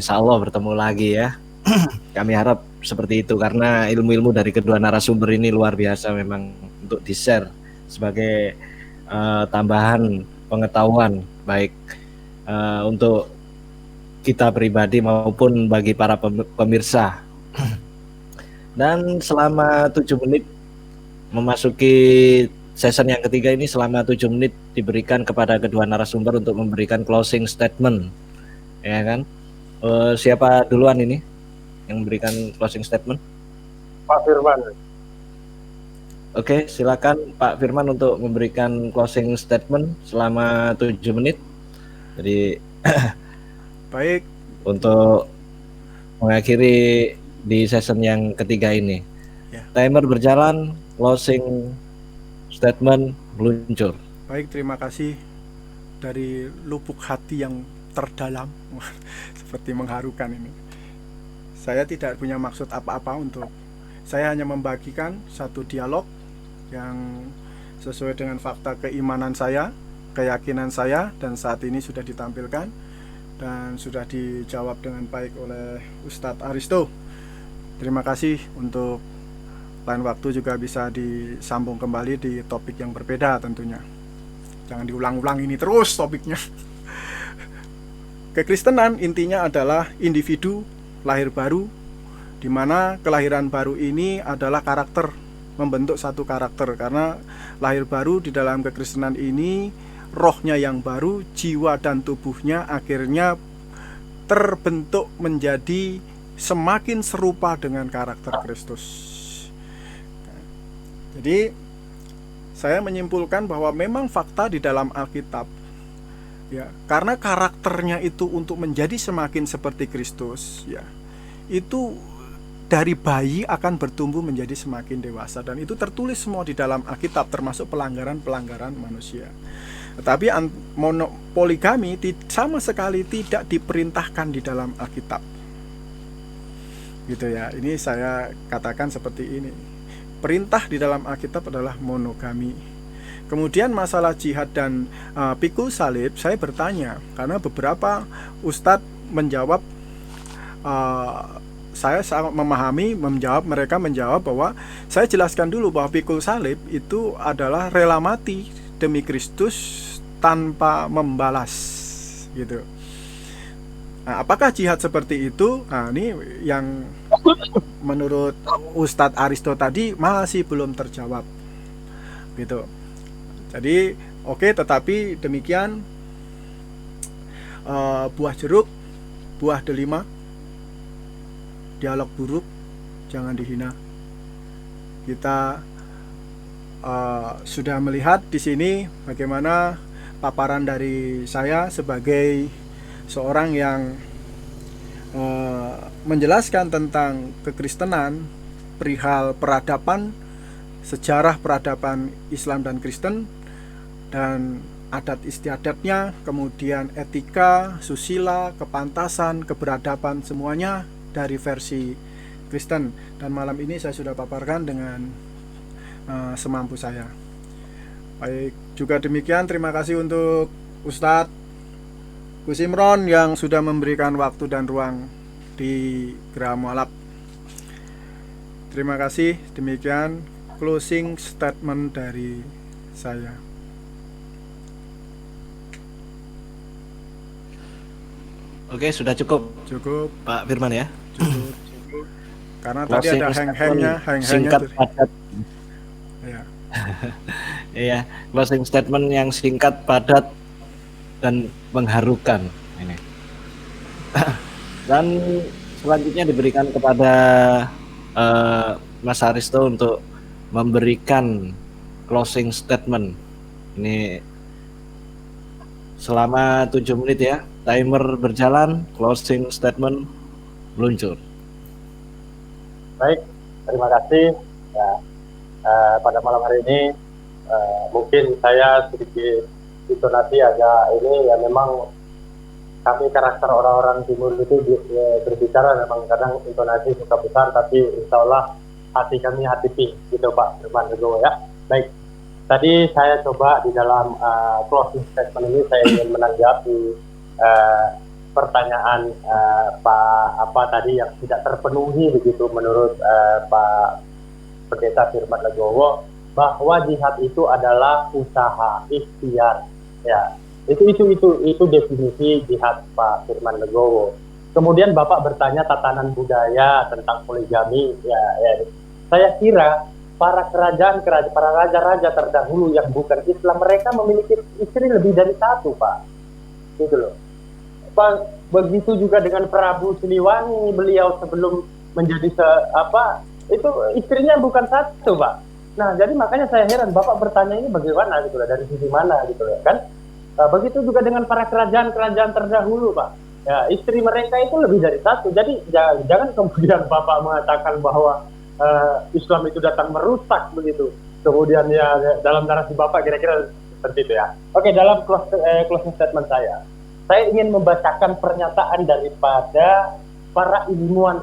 insya Allah bertemu lagi ya. Kami harap seperti itu, karena ilmu-ilmu dari kedua narasumber ini luar biasa memang untuk di-share sebagai tambahan pengetahuan, baik untuk kita pribadi maupun bagi para pemirsa. Dan selama 7 menit memasuki season yang ketiga ini, selama 7 menit diberikan kepada kedua narasumber untuk memberikan closing statement, ya kan? Siapa duluan ini yang memberikan closing statement? Pak Firman. Oke, silakan Pak Firman untuk memberikan closing statement selama 7 menit. Jadi Baik, untuk mengakhiri di season yang ketiga ini. Ya. Timer berjalan, closing statement meluncur. baik, terima kasih dari lubuk hati yang terdalam. Seperti mengharukan ini. Saya tidak punya maksud apa-apa untuk, saya hanya membagikan satu dialog yang sesuai dengan fakta keimanan saya, keyakinan saya, dan saat ini sudah ditampilkan dan sudah dijawab dengan baik oleh Ustadz Aristo. Terima kasih. Untuk lain waktu juga bisa disambung kembali di topik yang berbeda tentunya. Jangan diulang-ulang ini terus topiknya. Kekristenan intinya adalah individu lahir baru, di mana kelahiran baru ini adalah karakter, membentuk satu karakter. Karena lahir baru di dalam kekristenan ini, rohnya yang baru, jiwa dan tubuhnya akhirnya terbentuk menjadi semakin serupa dengan karakter Kristus. Jadi saya menyimpulkan bahwa memang fakta di dalam Alkitab, ya, karena karakternya itu untuk menjadi semakin seperti Kristus, ya, itu dari bayi akan bertumbuh menjadi semakin dewasa, dan itu tertulis semua di dalam Alkitab, termasuk pelanggaran-pelanggaran manusia. Tetapi poligami sama sekali tidak diperintahkan di dalam Alkitab, gitu ya. Ini saya katakan seperti ini. Perintah di dalam Alkitab adalah monogami. Kemudian masalah jihad dan pikul salib, saya bertanya karena beberapa ustadz menjawab, saya sangat memahami, mereka menjawab bahwa saya jelaskan dulu bahwa pikul salib itu adalah rela mati demi Kristus tanpa membalas, gitu. Nah, apakah jihad seperti itu? Nah, ini yang menurut Ustadz Aristo tadi masih belum terjawab, gitu. Jadi oke, tetapi demikian, buah jeruk, buah delima, dialog buruk jangan dihina. Kita sudah melihat di sini bagaimana paparan dari saya sebagai seorang yang menjelaskan tentang kekristenan, perihal peradaban, sejarah peradaban Islam dan Kristen, dan adat istiadatnya, kemudian etika, susila, kepantasan, keberadaban, semuanya dari versi Kristen. Dan malam ini saya sudah paparkan dengan semampu saya. Baik, juga demikian terima kasih untuk Ustadz Gus Imron yang sudah memberikan waktu dan ruang di Geraha Mualaf. Terima kasih, demikian closing statement dari saya. Oke, sudah cukup Cukup, Pak Firman ya. cukup. Karena tadi Closing ada hang-hangnya singkat tuh. padat. Ya. Iya, closing statement yang singkat, padat, dan mengharukan ini. Dan selanjutnya diberikan kepada Mas Haristo untuk memberikan closing statement. Ini selama 7 menit ya. Timer berjalan, closing statement meluncur. Baik, terima kasih. Ya, pada malam hari ini mungkin saya sedikit intonasi agak ini ya, memang kami karakter orang-orang timur itu berbicara memang kadang intonasi suka besar, tapi insya Allah hati kami hati pink gitu Pak Firman Legowo ya. Baik, tadi saya coba di dalam closing statement ini saya ingin menanggapi pertanyaan Pak tadi yang tidak terpenuhi begitu menurut Pak Pendeta Firman Legowo, bahwa jihad itu adalah usaha ikhtiar ya. Itu definisi jihad Pak Firman Legowo. Kemudian Bapak bertanya tatanan budaya tentang poligami ya. Saya kira para raja-raja terdahulu yang bukan Islam, mereka memiliki istri lebih dari satu Pak, gitu loh. Begitu juga dengan Prabu Siliwangi, beliau sebelum menjadi itu istrinya bukan satu Pak. Nah jadi makanya saya heran Bapak bertanya ini bagaimana gitu loh, dari sisi mana gitu loh kan. Begitu juga dengan para kerajaan terdahulu Pak. Ya, istri mereka itu lebih dari satu. Jadi jangan kemudian Bapak mengatakan bahwa Islam itu datang merusak begitu. Kemudian ya dalam narasi Bapak kira-kira seperti itu ya. Oke, dalam closing statement saya ingin membacakan pernyataan daripada para ilmuwan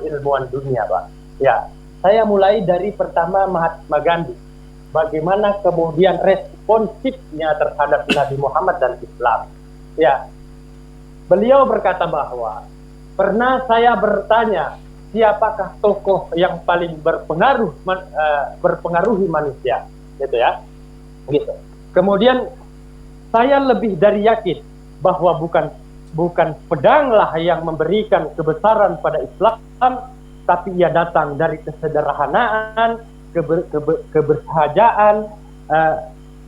dunia Pak. Ya, saya mulai dari pertama Mahatma Gandhi. Bagaimana kemudian responsifnya terhadap Nabi Muhammad dan Islam. Ya, beliau berkata bahwa pernah saya bertanya siapakah tokoh yang paling berpengaruhi manusia, gitu ya. Gitu. Kemudian saya lebih dari yakin bahwa bukan pedanglah yang memberikan kebesaran pada Islam, tapi ia datang dari kesederhanaan, kebersahajaan,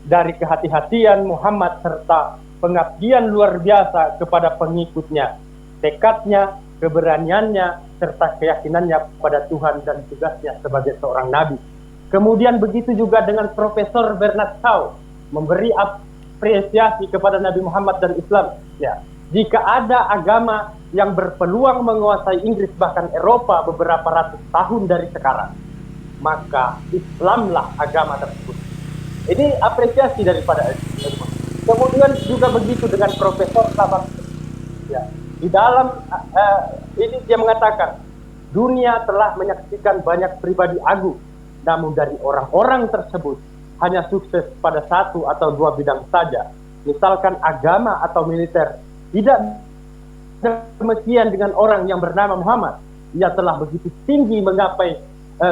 dari kehati-hatian Muhammad serta pengabdian luar biasa kepada pengikutnya, tekadnya, keberaniannya, serta keyakinannya pada Tuhan dan tugasnya sebagai seorang nabi. Kemudian begitu juga dengan Profesor Bernard Shaw, memberi apresiasi kepada Nabi Muhammad dan Islam. Ya, jika ada agama yang berpeluang menguasai Inggris bahkan Eropa beberapa ratus tahun dari sekarang, maka Islamlah agama tersebut. Ini apresiasi daripada Islam. Kemudian juga begitu dengan Profesor Sabak. Ya, di dalam ini dia mengatakan dunia telah menyaksikan banyak pribadi agung, namun dari orang-orang tersebut hanya sukses pada satu atau dua bidang saja, misalkan agama atau militer. Tidak demikian dengan orang yang bernama Muhammad. Ia telah begitu tinggi menggapai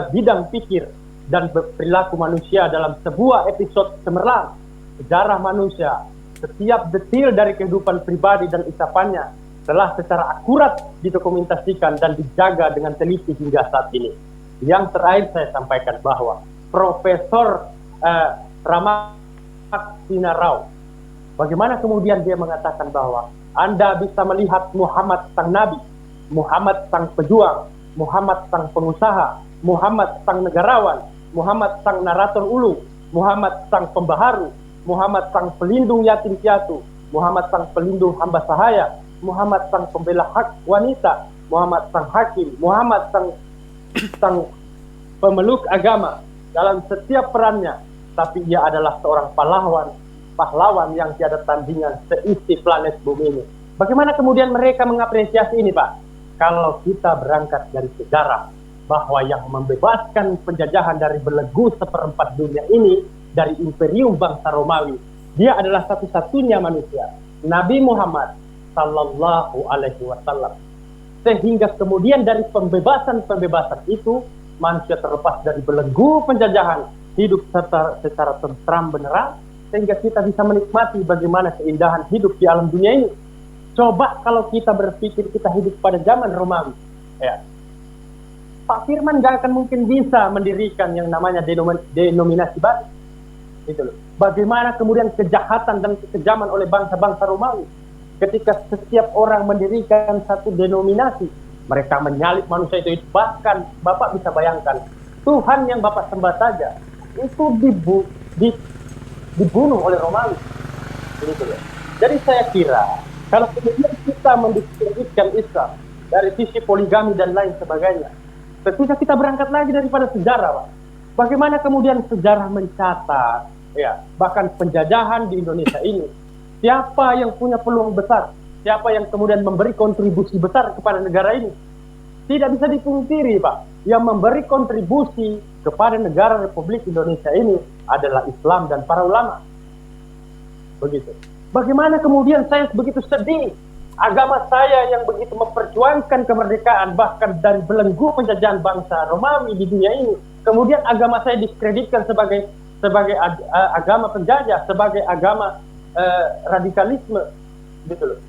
bidang pikir dan perilaku manusia dalam sebuah episode cemerlang sejarah manusia. Setiap detil dari kehidupan pribadi dan ucapannya telah secara akurat didokumentasikan dan dijaga dengan teliti hingga saat ini. Yang terakhir saya sampaikan bahwa Profesor Ramakrishna Rao, bagaimana kemudian dia mengatakan bahwa Anda bisa melihat Muhammad sang Nabi, Muhammad sang pejuang, Muhammad sang pengusaha, Muhammad sang negarawan, Muhammad sang narator ulung, Muhammad sang pembaharu, Muhammad sang pelindung yatim piatu, Muhammad sang pelindung hamba sahaya, Muhammad sang pembela hak wanita, Muhammad sang hakim, Muhammad sang pemeluk agama dalam setiap perannya. Tapi ia adalah seorang pahlawan yang tiada tandingan seisi planet bumi ini. Bagaimana kemudian mereka mengapresiasi ini Pak? Kalau kita berangkat dari sejarah, bahwa yang membebaskan penjajahan dari belenggu seperempat dunia ini dari imperium bangsa Romawi, dia adalah satu-satunya manusia, Nabi Muhammad sallallahu alaihi wasallam. Sehingga kemudian dari pembebasan itu, manusia terlepas dari belenggu penjajahan, hidup secara tentram beneran, sehingga kita bisa menikmati bagaimana keindahan hidup di alam dunia ini. Coba kalau kita berpikir kita hidup pada zaman Romawi, ya, Pak Firman gak akan mungkin bisa mendirikan yang namanya denominasi baru. Gitu loh. Bagaimana kemudian kejahatan dan kekejaman oleh bangsa-bangsa Romawi ketika setiap orang mendirikan satu denominasi, mereka menyalib manusia itu. Bahkan Bapak bisa bayangkan, Tuhan yang Bapak sembah saja itu dibunuh oleh Romawi. Gitu loh. Jadi saya kira kalau kemudian kita mendiskreditkan Islam dari sisi poligami dan lain sebagainya, ketika kita berangkat lagi daripada sejarah, Pak, bagaimana kemudian sejarah mencatat, ya, bahkan penjajahan di Indonesia ini, siapa yang punya peluang besar, siapa yang kemudian memberi kontribusi besar kepada negara ini, tidak bisa dipungkiri, Pak. Yang memberi kontribusi kepada negara Republik Indonesia ini adalah Islam dan para ulama. Begitu. Bagaimana kemudian saya begitu sedih, agama saya yang begitu memperjuangkan kemerdekaan bahkan dari belenggu penjajahan bangsa Romawi di dunia ini, kemudian agama saya diskreditkan sebagai agama penjajah, sebagai agama radikalisme, gitu loh,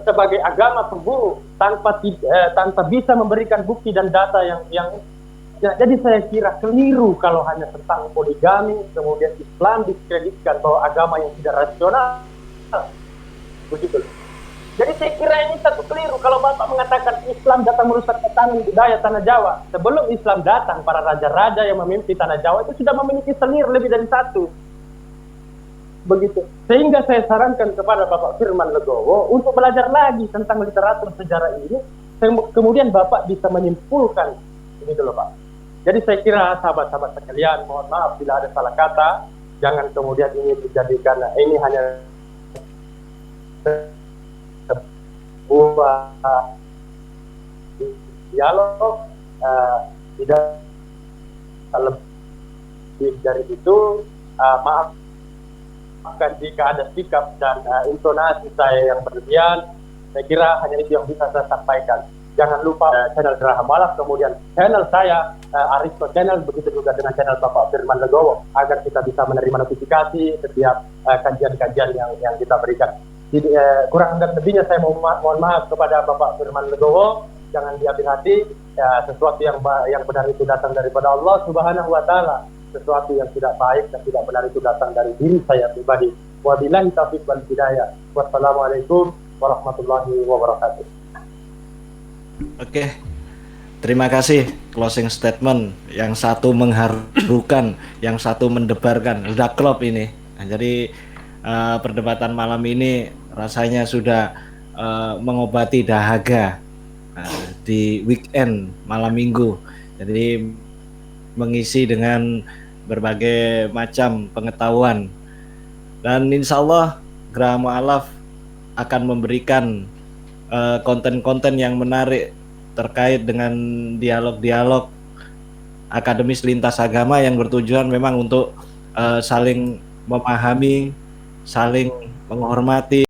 sebagai agama pembunuh tanpa bisa memberikan bukti dan data yang ya, jadi saya kira keliru kalau hanya tentang poligami kemudian Islam diskreditkan bahwa agama yang tidak rasional, begitu loh. Jadi saya kira ini satu keliru kalau Bapak mengatakan Islam datang merusak tatanan budaya tanah Jawa. Sebelum Islam datang, para raja-raja yang memimpin tanah Jawa itu sudah memiliki selir lebih dari satu. Begitu. Sehingga saya sarankan kepada Bapak Firman Legowo untuk belajar lagi tentang literatur sejarah ini. Kemudian Bapak bisa menyimpulkan, begitu loh Pak. Jadi saya kira sahabat-sahabat sekalian, mohon maaf bila ada salah kata. Jangan kemudian ini dijadikan ini hanya sebuah dialog, tidak lebih dari itu. Maafkan jika ada sikap dan intonasi saya yang berlebihan. Saya kira hanya itu yang bisa saya sampaikan. Jangan lupa channel Geraham Walaf, kemudian channel saya Aristo Channel, begitu juga dengan channel Bapak Firman Legowo, agar kita bisa menerima notifikasi setiap kajian-kajian yang kita berikan. Jadi, kurang dan lebihnya saya mohon maaf kepada Bapak Firman Legowo. Jangan diambil hati, ya, sesuatu yang benar itu datang daripada Allah Subhanahu wa Ta'ala. Sesuatu yang tidak baik dan tidak benar itu datang dari diri saya pribadi. Wabillahi taufiq wal hidayah. Wassalamualaikum warahmatullahi wabarakatuh. Oke, terima kasih closing statement. Yang satu mengharukan, yang satu mendebarkan. Udah klop ini. Nah, jadi perdebatan malam ini rasanya sudah mengobati dahaga di weekend malam minggu. Jadi mengisi dengan berbagai macam pengetahuan. Dan insya Allah Geraham Walaf akan memberikan konten-konten yang menarik terkait dengan dialog-dialog akademis lintas agama yang bertujuan memang untuk saling memahami, saling menghormati